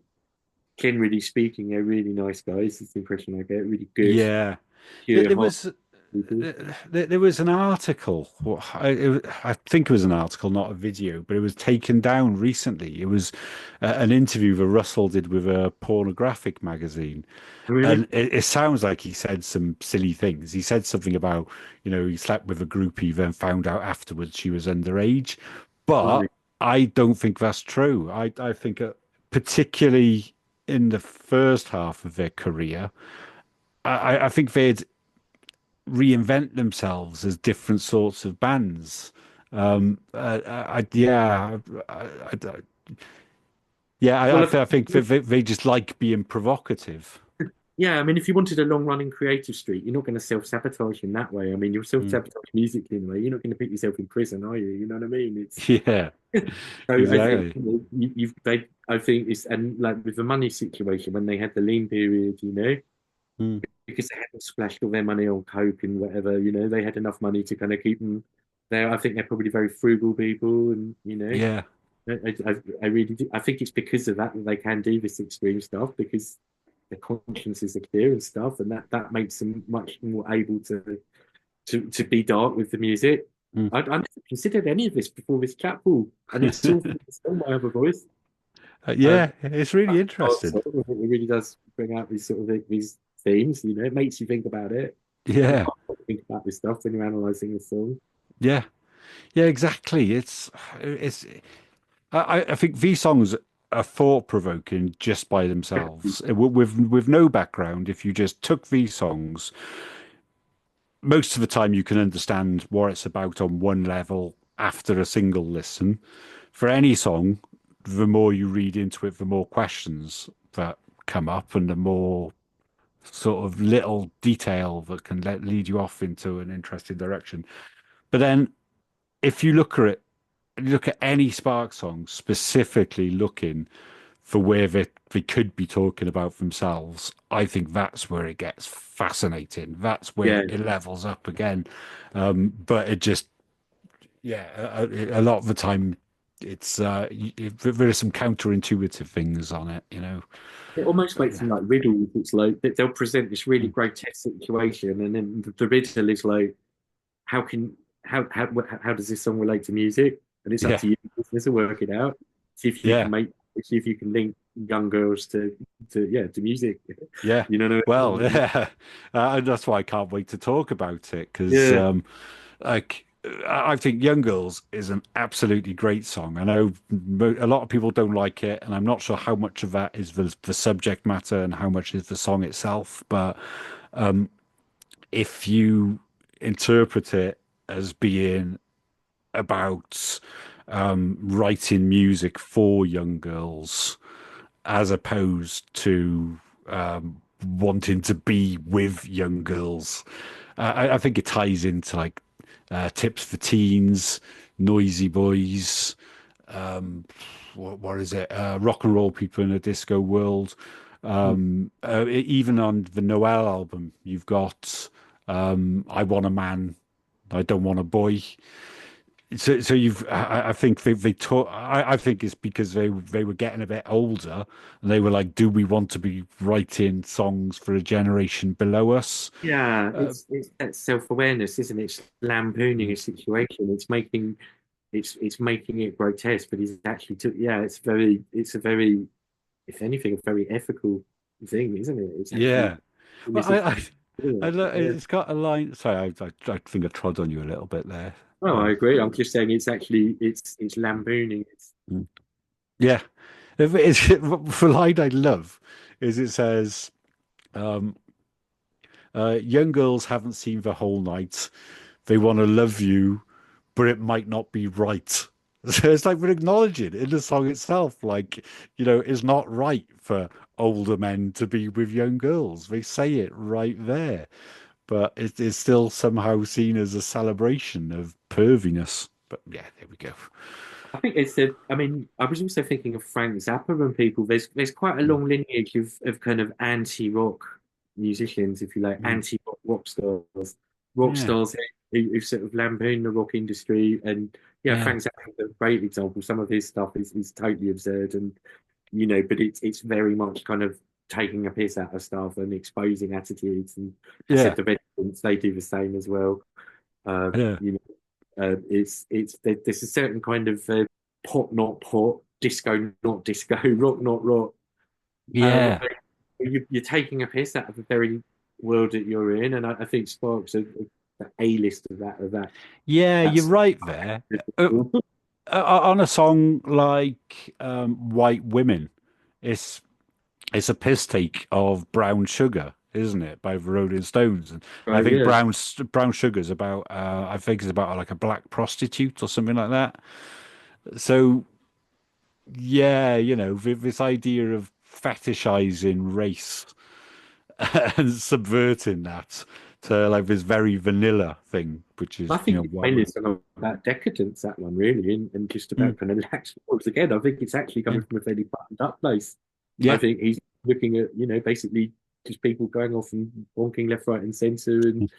generally speaking, they're really nice guys. It's the impression I get. Really good, yeah. There, pure there heart was people. there was an article. Well, I think it was an article, not a video, but it was taken down recently. It was an interview that Russell did with a pornographic magazine, and Really? it sounds like he said some silly things. He said something about, he slept with a groupie, then found out afterwards she was underage. But Right. I don't think that's true. I think particularly in the first half of their career, I think they'd reinvent themselves as different sorts of bands. Yeah, yeah. Well, I think they just like being provocative. yeah, I mean, if you wanted a long running creative streak, you're not going to self sabotage in that way. I mean, you'll self Mm. sabotage musically in a way. You're not going to put yourself in prison, are you? You know what I mean? It's Yeah, so I think exactly. I think it's and like with the money situation when they had the lean period, Mm. because they hadn't splashed all their money on coke and whatever, they had enough money to kind of keep them there. I think they're probably very frugal people, and Yeah, I really do. I think it's because of that they can do this extreme stuff because their consciences are clear and stuff, and that makes them much more able to be dark with the music. Mm. I never considered any of this before this chat, Paul, and it's still my other voice. Um, Yeah. It's really so interesting. it really does bring out these sort of these themes. It makes you think about it. You Yeah, can't think about this stuff when you're analysing a song. yeah, yeah, exactly. It's I think these songs are thought provoking just by themselves. With no background, if you just took these songs, most of the time you can understand what it's about on one level after a single listen. For any song, the more you read into it, the more questions that come up and the more sort of little detail that can lead you off into an interesting direction. But then if you look at any Spark song specifically looking for where they could be talking about themselves, I think that's where it gets fascinating. That's where Yeah, it levels up again. But it just, yeah, a lot of the time it's there are some counterintuitive things on it, you know. it almost But makes them like riddles. It's like they'll present this really grotesque situation, and then the riddle is like, how can how does this song relate to music? And it's up yeah, to you to work it out. See if you can yeah, make, see if you can link young girls to music. yeah. You know what I Well, mean? yeah, and that's why I can't wait to talk about it because Yeah, like I think Young Girls is an absolutely great song. I know a lot of people don't like it, and I'm not sure how much of that is the subject matter and how much is the song itself. But if you interpret it as being about writing music for young girls as opposed to wanting to be with young girls. I think it ties into like tips for teens, noisy boys, what is it? Rock and roll people in a disco world. Even on the Noel album, you've got I Want a Man, I Don't Want a Boy. So I think they taught. I think it's because they were getting a bit older, and they were like, "Do we want to be writing songs for a generation below us?" yeah. Uh, It's that self-awareness, isn't it? It's lampooning a situation. It's making it grotesque, but it's actually yeah. It's a very, if anything, a very ethical thing, isn't it? It's actually yeah. Well, this is yeah. it's got a line. Sorry, I think I trod on you a little bit there. Oh, I agree. I'm just saying it's actually it's lampooning. It's Mm. Yeah. It's, the line I love is it says, "Young girls haven't seen the whole night. They want to love you, but it might not be right." So it's like we're acknowledging in the song itself, like, you know, it's not right for older men to be with young girls. They say it right there, but it is still somehow seen as a celebration of perviness. But yeah, there we go. I think it's a. I mean, I was also thinking of Frank Zappa and people. There's quite a Mm, long lineage of kind of anti-rock musicians, if you like, mm. anti-rock rock Yeah, stars who sort of lampoon the rock industry. And yeah, yeah, Frank Zappa is a great example. Some of his stuff is totally absurd, and but it's very much kind of taking a piss out of stuff and exposing attitudes. And I said yeah, the Residents, they do the same as well. yeah, You there's a certain kind of pop not pop, disco not disco, rock not rock, where yeah. you're taking a piss out of the very world that you're in, and I think Sparks are the A list of that. Yeah, you're That's right there. On a song like White Women, it's it's a piss take of Brown Sugar, isn't it, by the Rolling Stones? And I right. think Yeah, Brown Sugar's about I think it's about like a black prostitute or something like that. So yeah, you know, this idea of fetishizing race and subverting that to like this very vanilla thing, which I is, you think know, it's what mainly women. sort of about decadence, that one really, and just Mm, about kind of lax morals again. I think it's actually yeah, coming from a fairly buttoned up place. I yeah, think he's looking at basically just people going off and bonking left, right, and centre, and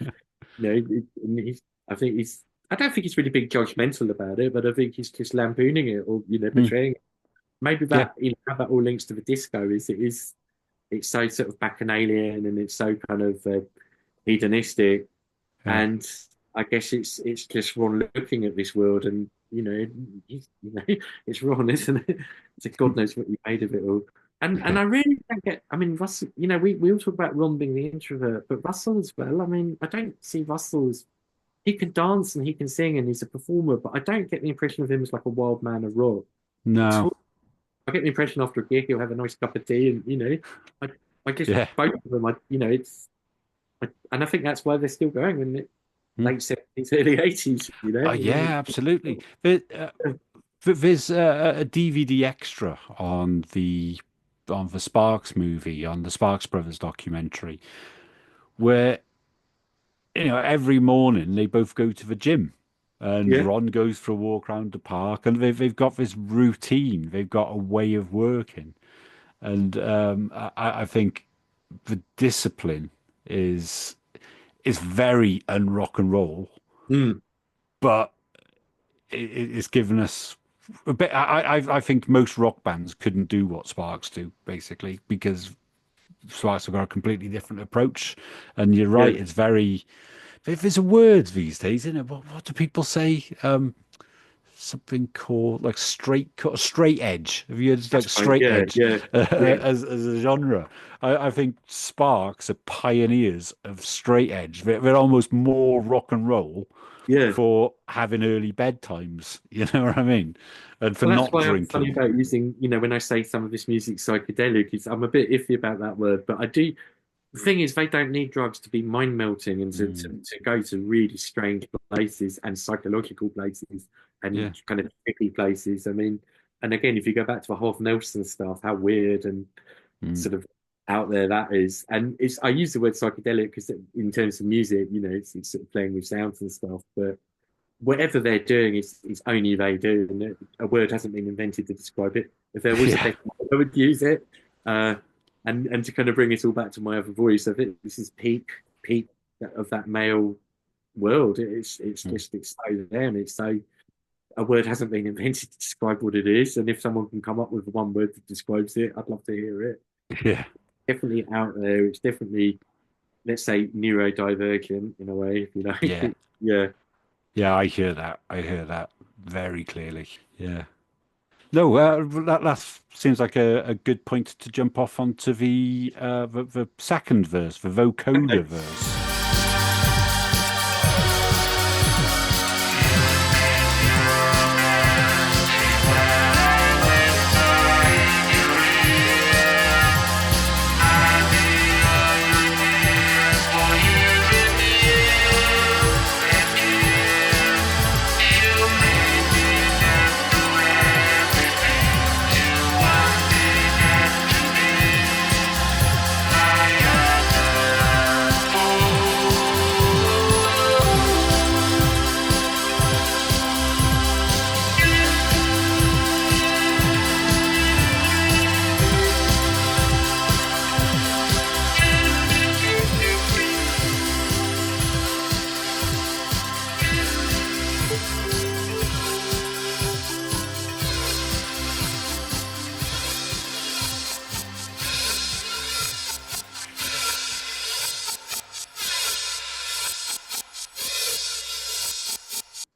and I think he's, I don't think he's really being judgmental about it, but I think he's just lampooning it or, mm, portraying it. Maybe yeah, that, how that all links to the disco it's so sort of bacchanalian and it's so kind of hedonistic. yeah, And I guess it's just Ron looking at this world and, it's Ron, isn't it? So God knows what he made of it all. And I really don't get. I mean, Russell. We all talk about Ron being the introvert, but Russell as well. I mean, I don't see Russell as he can dance and he can sing and he's a performer, but I don't get the impression of him as like a wild man of rock at No. all. I get the impression after a gig he'll have a nice cup of tea, and I, I just Yeah. both of them. And I think that's why they're still going in the Mm. late 70s, early 80s. Yeah, absolutely. There's a DVD extra on the Sparks movie, on the Sparks Brothers documentary, where every morning they both go to the gym, and Yeah. Ron goes for a walk around the park, and they've got this routine, they've got a way of working, and I think the discipline is is very unrock and roll, Mm. but it's given us a bit. I think most rock bands couldn't do what Sparks do, basically, because Sparks have got a completely different approach. And you're Yeah. right, it's very. There's a word these days, isn't it? What do people say? Something called like straight edge. Have you heard like That's right. straight Yeah. edge Yeah. Yeah. as a genre? I think Sparks are pioneers of straight edge. They're almost more rock and roll Yeah. for having early bedtimes. You know what I mean? And for Well, that's not why I'm funny drinking. about using, when I say some of this music psychedelic, is I'm a bit iffy about that word, but I do. The thing is, they don't need drugs to be mind melting and Mm, to go to really strange places and psychological places yeah. and kind of trippy places. I mean, and again, if you go back to the Half Nelson stuff, how weird and Mm, sort of out there that is. And I use the word psychedelic because in terms of music, it's sort of playing with sounds and stuff, but whatever they're doing is only they do, and a word hasn't been invented to describe it. If there was a yeah. better word, I would use it. Uh, and to kind of bring it all back to my other voice, I think this is peak of that male world. It's Mm, just it's so them. It's so a word hasn't been invented to describe what it is, and if someone can come up with one word that describes it, I'd love to hear it. yeah. Definitely out there. It's definitely, let's say, neurodivergent in a way. Yeah. Yeah. Yeah. I hear that. I hear that very clearly. Yeah. No, that seems like a good point to jump off onto the second verse, the vocoder Okay. verse.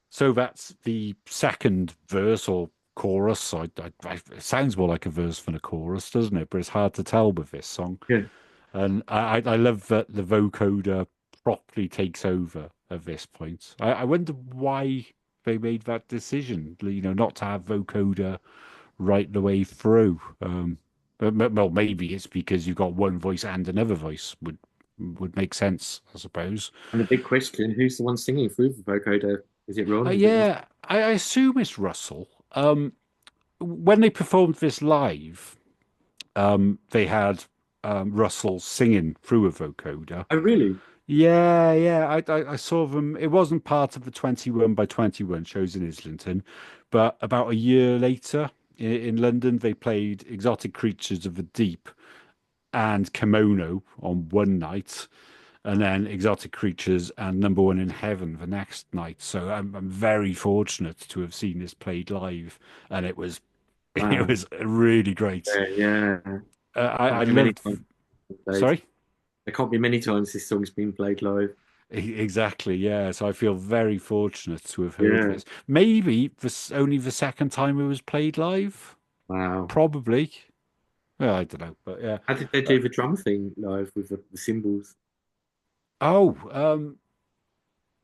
So that's the second verse or chorus. It sounds more like a verse than a chorus, doesn't it? But it's hard to tell with this song. Yeah. And I love that the vocoder properly takes over at this point. I wonder why they made that decision, not to have vocoder right the way through. Well, maybe it's because you've got one voice and another voice would make sense, I suppose. And the big question, who's the one singing through the vocoder? Is it Ron? Is it Russ? Yeah, I assume it's Russell. When they performed this live, they had Russell singing through a vocoder. Oh, really? Yeah, yeah, I saw them. It wasn't part of the 21 by 21 shows in Islington, but about a year later in London, they played Exotic Creatures of the Deep and Kimono on one night, and then Exotic Creatures and Number One in Heaven the next night. So I'm very fortunate to have seen this played live, and it was it Wow. was really great. Yeah, yeah. I Can't be many loved. times played. Sorry. There can't be many times this song's been played live. Exactly, yeah. So I feel very fortunate to have heard Yeah. this. Maybe this only the second time it was played live. Wow. Probably. Well, I don't know, but yeah. How did they Uh, do the drum thing live with the cymbals? oh,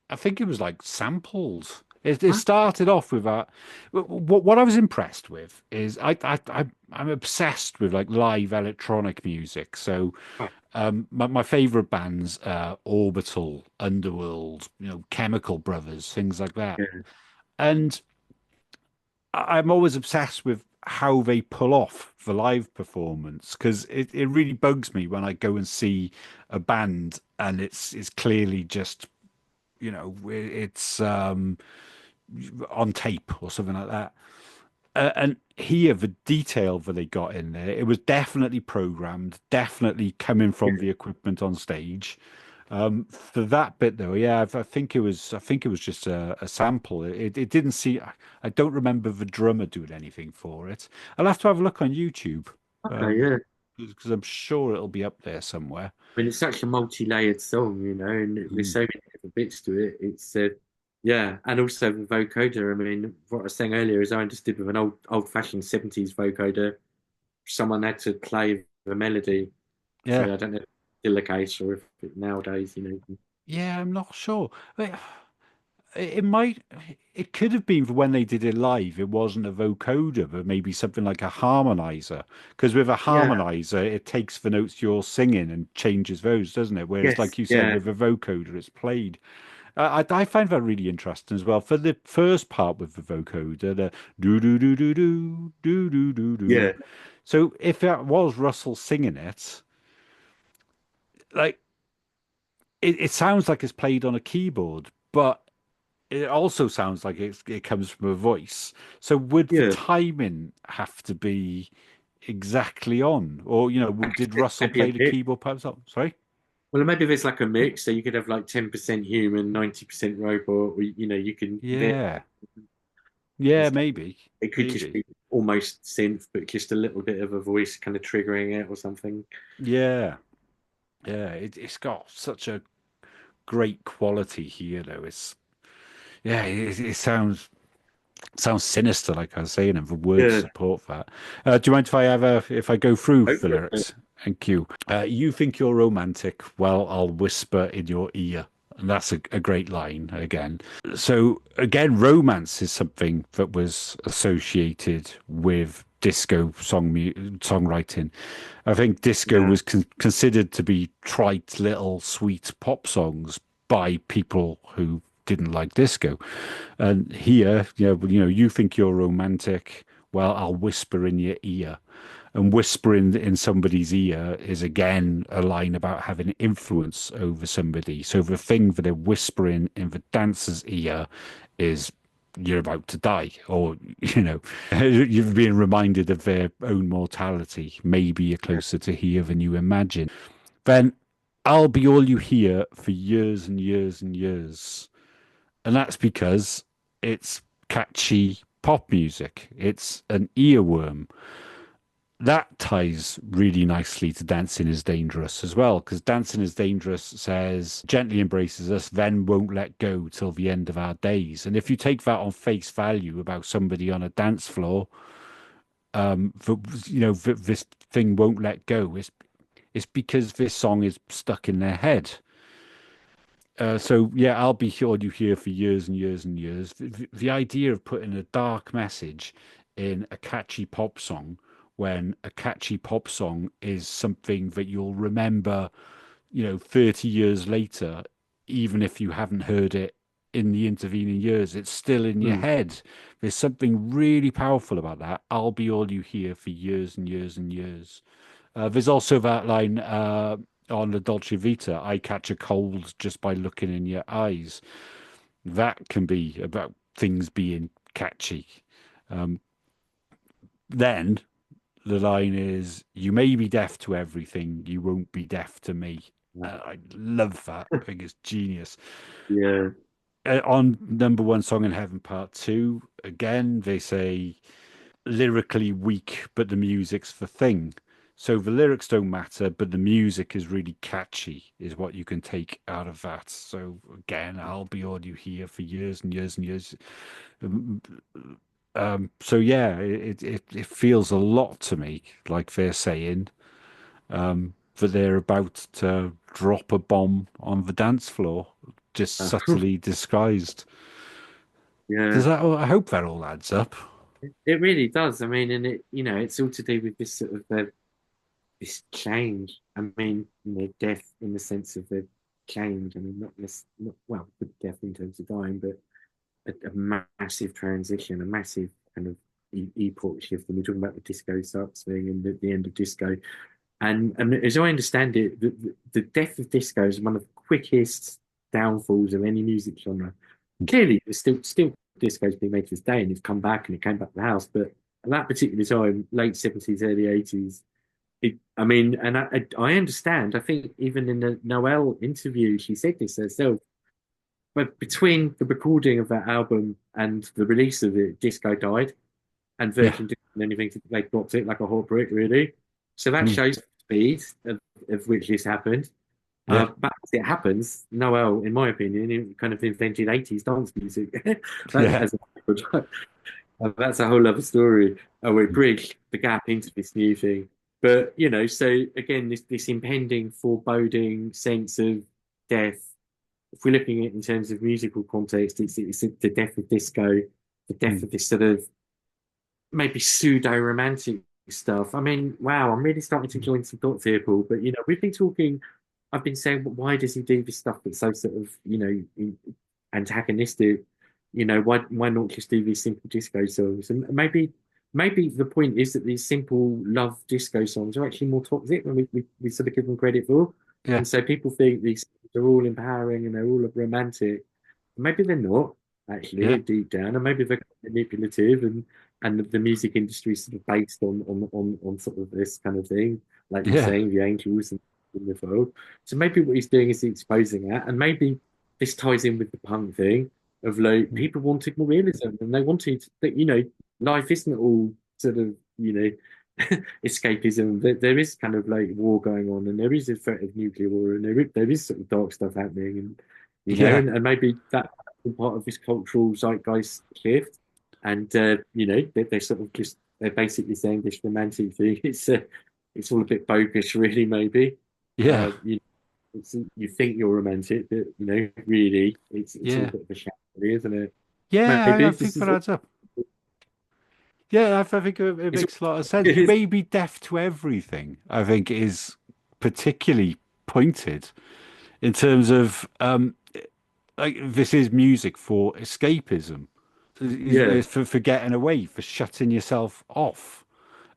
I think it was like samples. It Huh? started off with that. What I was impressed with is I'm obsessed with like live electronic music. So Oh, my favorite bands are Orbital, Underworld, Chemical Brothers, things like that. yeah, And I'm always obsessed with how they pull off the live performance because it really bugs me when I go and see a band and it's clearly just it's on tape or something like that. And here, the detail that they got in there, it was definitely programmed, definitely coming from the equipment on stage. For that bit though, yeah, I think it was just a sample. It didn't see. I don't remember the drummer doing anything for it. I'll have to have a look on YouTube, okay, um, yeah. because I'm sure it'll be up there somewhere. I mean, it's such a multi-layered song, and there's Mm. so many different bits to it. Yeah, and also the vocoder. I mean, what I was saying earlier is I understood with an old-fashioned 70s vocoder, someone had to play the melody. Yeah, So I don't know if it's still the case or if nowadays, yeah, I'm not sure. It might, it could have been for when they did it live. It wasn't a vocoder, but maybe something like a harmonizer. Because with a Yeah, harmonizer, it takes the notes you're singing and changes those, doesn't it? Whereas, yes, like you said, yeah, with a vocoder, it's played. I find that really interesting as well. For the first part with the vocoder, the do do do do do do do do do. yeah, So if that was Russell singing it, like it sounds like it's played on a keyboard, but it also sounds like it comes from a voice. So would the yeah. timing have to be exactly on? Or, did Russell Maybe a play the mix. keyboard parts up? Sorry? Well, maybe there's like a mix, so you could have like 10% human, 90% robot, or you can Yeah. and Yeah, stuff. maybe. It could just Maybe. be almost synth, but just a little bit of a voice kind of triggering it or something. Yeah. Yeah. It's got such a great quality here, though. Yeah, it sounds sinister, like I was saying, and the words Yeah, support that. Do you mind if I go through go the for it. lyrics? Thank you. You think you're romantic? Well, I'll whisper in your ear. And that's a great line again. So again, romance is something that was associated with disco songwriting. I think disco Yeah. was considered to be trite little sweet pop songs by people who didn't like disco. And here, you think you're romantic. Well, I'll whisper in your ear. And whispering in somebody's ear is again a line about having influence over somebody. So the thing that they're whispering in the dancer's ear is you're about to die, or you're being reminded of their own mortality. Maybe you're closer to here than you imagine. Then I'll be all you hear for years and years and years. And that's because it's catchy pop music. It's an earworm. That ties really nicely to Dancing is Dangerous as well, because Dancing is Dangerous says, gently embraces us, then won't let go till the end of our days. And if you take that on face value about somebody on a dance floor, this thing won't let go. It's because this song is stuck in their head. So yeah, I'll be sure you hear for years and years and years. The idea of putting a dark message in a catchy pop song when a catchy pop song is something that you'll remember, 30 years later, even if you haven't heard it in the intervening years, it's still in your Hmm. head. There's something really powerful about that. I'll be all you hear for years and years and years. There's also that line on the Dolce Vita, I catch a cold just by looking in your eyes. That can be about things being catchy. Um, then the line is, you may be deaf to everything, you won't be deaf to me. I love that. I think it's genius. Yeah. On number one song in heaven, part two, again, they say, lyrically weak, but the music's the thing. So the lyrics don't matter, but the music is really catchy, is what you can take out of that. So again, I'll be all you hear for years and years and years. Um, So yeah, it feels a lot to me like they're saying that they're about to drop a bomb on the dance floor, just Uh, subtly disguised. Does yeah, that? I hope that all adds up. it really does. I mean, and it's all to do with this sort of this change. I mean, death in the sense of the change. I mean, not well, death in terms of dying, but a massive transition, a massive kind of epoch shift. And we're talking about the disco sucks thing and the end of disco. And as I understand it, the death of disco is one of the quickest downfalls of any music genre. Clearly, there's still disco's been made to this day, and it's come back and it came back to the house. But at that particular time, late 70s, early 80s, I mean, and I understand. I think even in the Noel interview, she said this herself. But between the recording of that album and the release of it, disco died, and Yeah. Virgin didn't do anything. They dropped it like a hot brick, really. So that Mm. shows the speed of which this happened. Yeah. But as it happens, Noel, in my opinion, he kind of invented 80s dance music. that, Yeah. as a, that's a whole other story. We bridge the gap into this new thing. But, so again, this impending foreboding sense of death, if we're looking at it in terms of musical context, it's the death of disco, the death Mm. of this sort of maybe pseudo romantic stuff. I mean, wow, I'm really starting to join some dots here, Paul. But we've been talking. I've been saying, well, why does he do this stuff that's so sort of antagonistic? Why not just do these simple disco songs? And maybe the point is that these simple love disco songs are actually more toxic than we sort of give them credit for. Yeah. And so people think these are all empowering and they're all romantic. Maybe they're not Yeah. actually deep down, and maybe they're manipulative and the music industry is sort of based on sort of this kind of thing, like you're Yeah. saying, the angels and the world. So maybe what he's doing is he's exposing that, and maybe this ties in with the punk thing of like Mm. people wanted more realism, and they wanted that life isn't all sort of escapism. There is kind of like war going on, and there is a threat of nuclear war, and there is sort of dark stuff happening, and Yeah. and maybe that part of this cultural zeitgeist shift. And they're sort of just they're basically saying this romantic thing. It's all a bit bogus, really. Maybe Yeah. you think you're romantic, but really, it's all a Yeah. bit of a shadow, really, isn't it? Yeah. Maybe I think this that is adds up. Yeah, I think it it's, makes a lot of sense. You it's may be deaf to everything, I think is particularly pointed in terms of like this is music for escapism. yeah, It's for getting away, for shutting yourself off.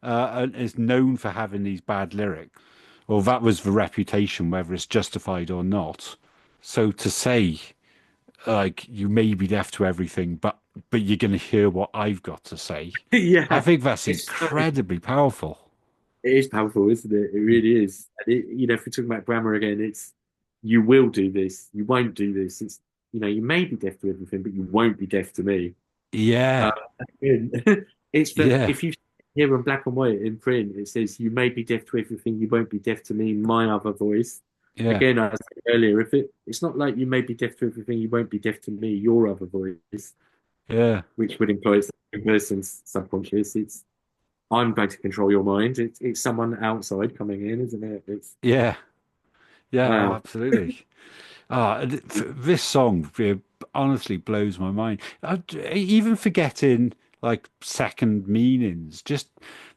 And is known for having these bad lyrics. Well, that was the reputation, whether it's justified or not. So to say, like, you may be deaf to everything, but you're going to hear what I've got to say. I yeah. think that's It's incredibly powerful. it is powerful, isn't it? It Mm. really is. And if we're talking about grammar again, it's you will do this, you won't do this. It's you may be deaf to everything, but you won't be deaf to me. Uh, Yeah, it's that yeah, if you hear in black and white in print, it says you may be deaf to everything, you won't be deaf to me, my other voice. yeah, Again, I said earlier, if it's not like you may be deaf to everything, you won't be deaf to me, your other voice, yeah, which would imply it's a person's subconscious. It's I'm going to control your mind. It's someone outside coming in, isn't it? It's yeah, yeah. Oh, wow. absolutely. This song honestly blows my mind. Even forgetting like second meanings, just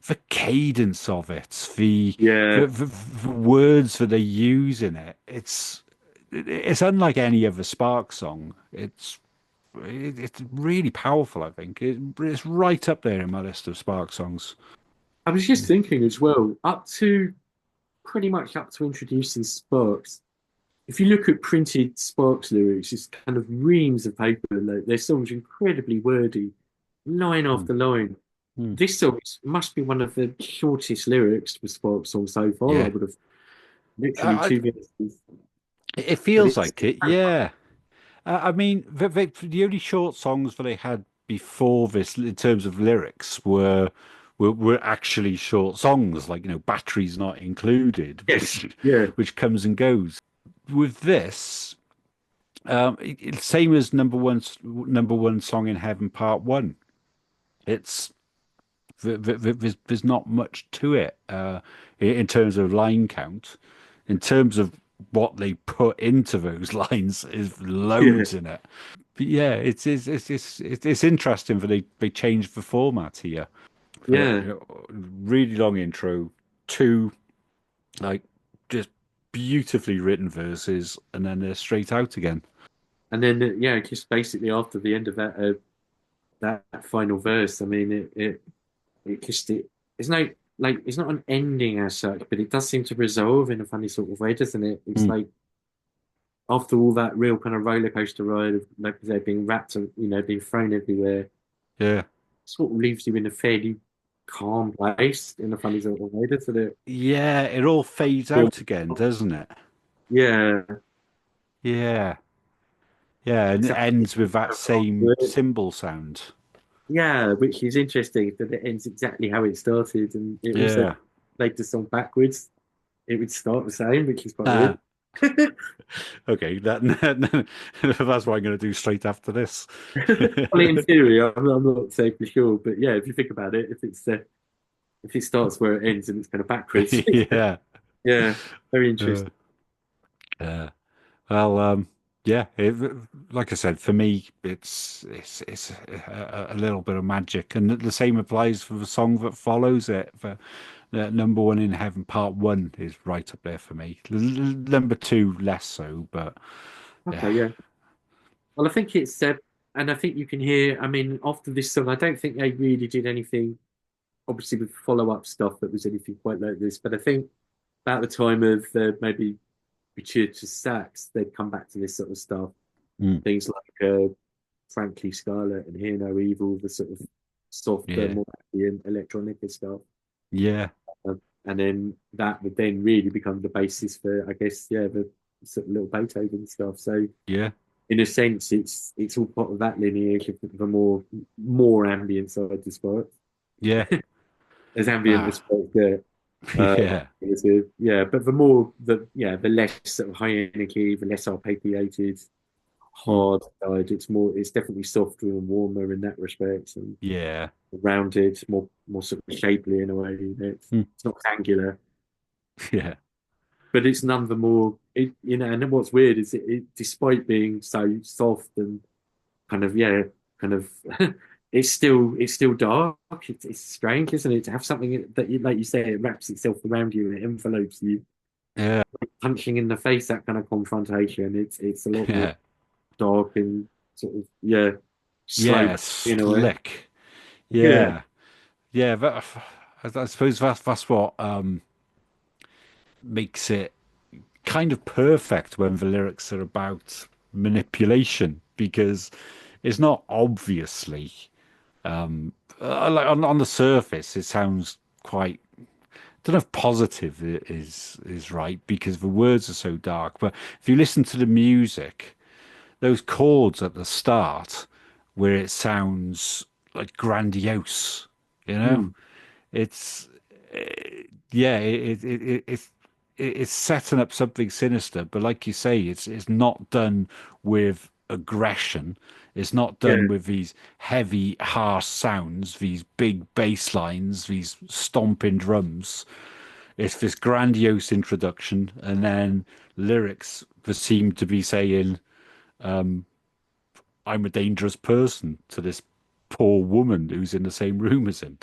the cadence of it, Yeah, the words that they use in it. It's unlike any other Spark song. It's really powerful. I think it's right up there in my list of Spark songs. I was just thinking as well, pretty much up to introducing Sparks. If you look at printed Sparks lyrics, it's kind of reams of paper. Like, their songs are incredibly wordy, line Mm, after line. mm. This song must be one of the shortest lyrics for Sparks song so far. I Yeah, would have literally I, 2 minutes, it but feels it's like it. Yeah. I mean, the only short songs that they had before this, in terms of lyrics, were actually short songs, like "Batteries Not Included," yes, yeah, which comes and goes. With this, it's same as number one song in Heaven Part 1. it's there's not much to it in terms of line count. In terms of what they put into those lines is Yeah, loads in it. But yeah, it's interesting that they changed the format here. For, yeah. really long intro, two like just beautifully written verses, and then they're straight out again. And then yeah, just basically after the end of that final verse, I mean, it just it's no like it's not an ending as such, but it does seem to resolve in a funny sort of way, doesn't it? It's Mm, like after all that real kind of roller coaster ride of like I say, being wrapped and being thrown everywhere, yeah. sort of leaves you in a fairly calm place in a funny sort of way, doesn't it? Yeah, it all fades Well, out again, doesn't it? yeah, Yeah. Yeah, and it except ends with that same cymbal sound. yeah, which is interesting that it ends exactly how it started, and it also Yeah. played the song backwards. It would start the same, which is quite weird. Ah, okay, that's what I'm going to do straight after this. Well, in theory, I'm not saying for sure, but yeah, if you think about it, if it starts where it ends and it's kind of backwards, Yeah. yeah, very Uh, interesting. yeah. Well, yeah. Like I said, for me, it's a little bit of magic, and the same applies for the song that follows it. For number one in heaven, part one is right up there for me. Number two, less so, but yeah, Okay, yeah. Well, I think and I think you can hear. I mean, after this song, I don't think they really did anything, obviously with follow-up stuff that was anything quite like this. But I think about the time of maybe Richard to Sax, they'd come back to this sort of stuff. mm, Things like Frankly Scarlet and Hear No Evil, the sort of softer, yeah, more ambient electronica stuff. yeah, And then that would then really become the basis for, I guess, yeah, the sort of little Beethoven stuff. So yeah, in a sense, it's all part of that lineage of the more ambient side of Sparks, yeah. as ambient as Ah, Sparks get. Uh, yeah, yeah, but the less sort of high energy, the less arpeggiated, mm, hard side. It's definitely softer and warmer in that respect, and yeah, rounded, more sort of shapely in a way. mm, It's not angular, yeah, but it's none the more. And then what's weird is despite being so soft and kind of yeah, kind of. It's still dark. It's strange, isn't it, to have something that like you say, it wraps itself around you and it envelopes you, yeah, punching in the face, that kind of confrontation. It's a lot more yeah, dark and sort of yeah, slow yeah. in a way. Slick. Yeah, Yeah, yeah. I suppose that's what makes it kind of perfect when the lyrics are about manipulation because it's not obviously like on the surface it sounds quite. I don't know if positive is right because the words are so dark, but if you listen to the music, those chords at the start where it sounds like grandiose, you know, mm, it's yeah, it's setting up something sinister, but like you say, it's not done with aggression. It's not done yeah, with these heavy, harsh sounds, these big bass lines, these stomping drums. It's this grandiose introduction, and then lyrics that seem to be saying, "I'm a dangerous person" to this poor woman who's in the same room as him.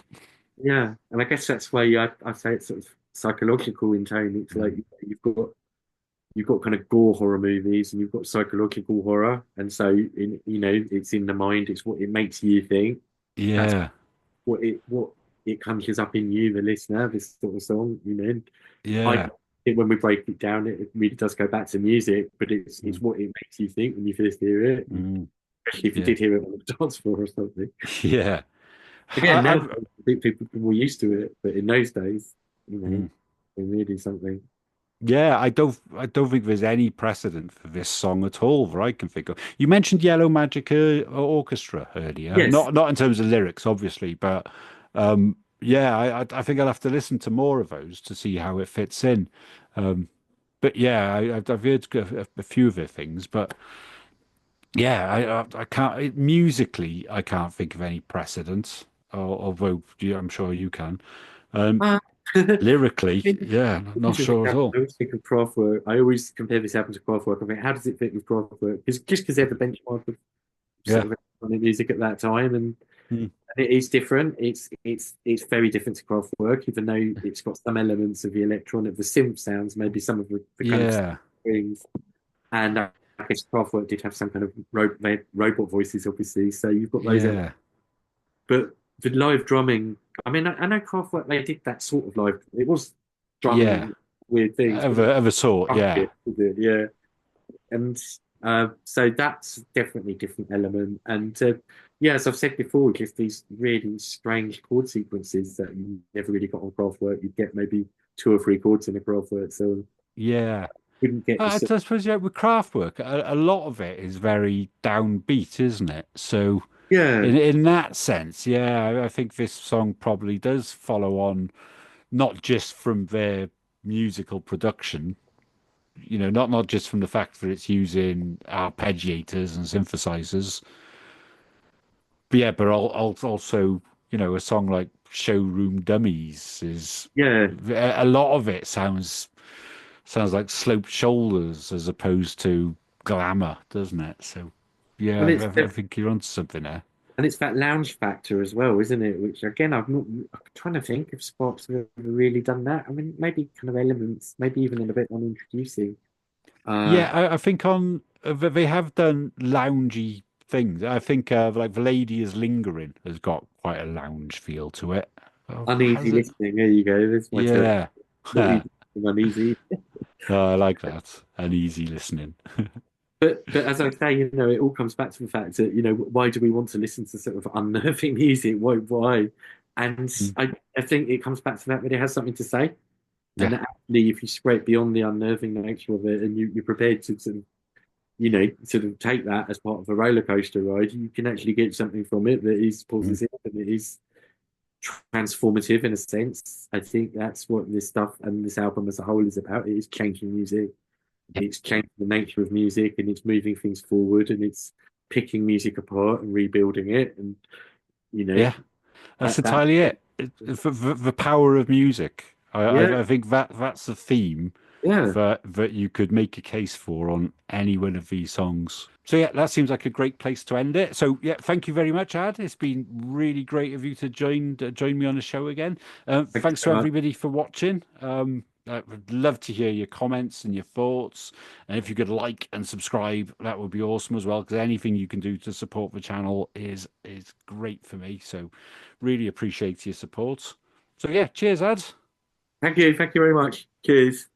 yeah. And I guess that's why I say it's sort of psychological in tone. It's like Mm. you've got kind of gore horror movies and you've got psychological horror, and so it's in the mind. It's what it makes you think. That's Yeah, what it conjures up in you, the listener. This sort of song, I yeah. think when we break it down, it really does go back to music, but it's Mm, what it makes you think when you first hear it, mm, especially if you yeah, did hear it on the dance floor or something. yeah. Again, now I, I think people are more used to it, but in those days, mm. they really something. Yeah, I don't think there's any precedent for this song at all that I can think of. You mentioned Yellow Magic Orchestra earlier, Yes, not in terms of lyrics, obviously, but yeah, I think I'll have to listen to more of those to see how it fits in. Um, but yeah, I've heard a few of their things, but yeah, I can't musically I can't think of any precedents. although I'm sure you can. Uh, Lyrically, yeah, not sure at I all. always think of Kraftwerk. I always compare this album to Kraftwerk. I think, how does it fit with Kraftwerk? Because they're the benchmark of Yeah. sort of electronic music at that time, and Mm. it is different. It's very different to Kraftwerk, even though it's got some elements of the electronic, the synth sounds, maybe some of the kind of Yeah. things. And I guess Kraftwerk did have some kind of robot voices, obviously. So you've got those elements. Yeah. But the live drumming, I mean, I know Kraftwerk, they did that sort of live. It was Yeah. drumming weird things, but Of a sort, yeah. it, was it? Yeah. And so that's definitely a different element. And yeah, as I've said before, just these really strange chord sequences that you never really got on Kraftwerk. You get maybe two or three chords in a Kraftwerk, so Yeah. you wouldn't get the I suppose, yeah, with Kraftwerk, a lot of it is very downbeat, isn't it? So yeah, in that sense, yeah, I think this song probably does follow on not just from their musical production, not just from the fact that it's using arpeggiators and synthesizers, but yeah, but also, a song like Showroom Dummies is yeah. a lot of it sounds like sloped shoulders as opposed to glamour, doesn't it? So And yeah, I think you're onto something there. it's that lounge factor as well, isn't it? Which again, I'm trying to think if Sparks have ever really done that. I mean, maybe kind of elements, maybe even in a bit on introducing. Uh, Yeah, I think on they have done loungy things. I think like The Lady is Lingering has got quite a lounge feel to it. Oh, Uneasy has it? listening. There you go. There's my term. Yeah. Not easy, uneasy. I like that. And easy listening. But as I say, it all comes back to the fact that why do we want to listen to sort of unnerving music? Why? And Mm. I think it comes back to that it has something to say, and Yeah. that actually, if you scrape beyond the unnerving nature of it, and you're prepared to sort of take that as part of a roller coaster ride, you can actually get something from it that is Mm. positive and it is transformative in a sense. I think that's what this stuff and this album as a whole is about. It is changing music. Yeah. It's changing the nature of music and it's moving things forward and it's picking music apart and rebuilding it. And you know Yeah. That's that entirely it. The power of music. yeah, I think that's the theme yeah. that you could make a case for on any one of these songs. So yeah, that seems like a great place to end it. So yeah, thank you very much, Ad. It's been really great of you to join me on the show again. Thanks Thanks so to much. everybody for watching. I would love to hear your comments and your thoughts. And if you could like and subscribe, that would be awesome as well. Because anything you can do to support the channel is great for me. So really appreciate your support. So yeah, cheers, Ad. Thank you very much. Cheers.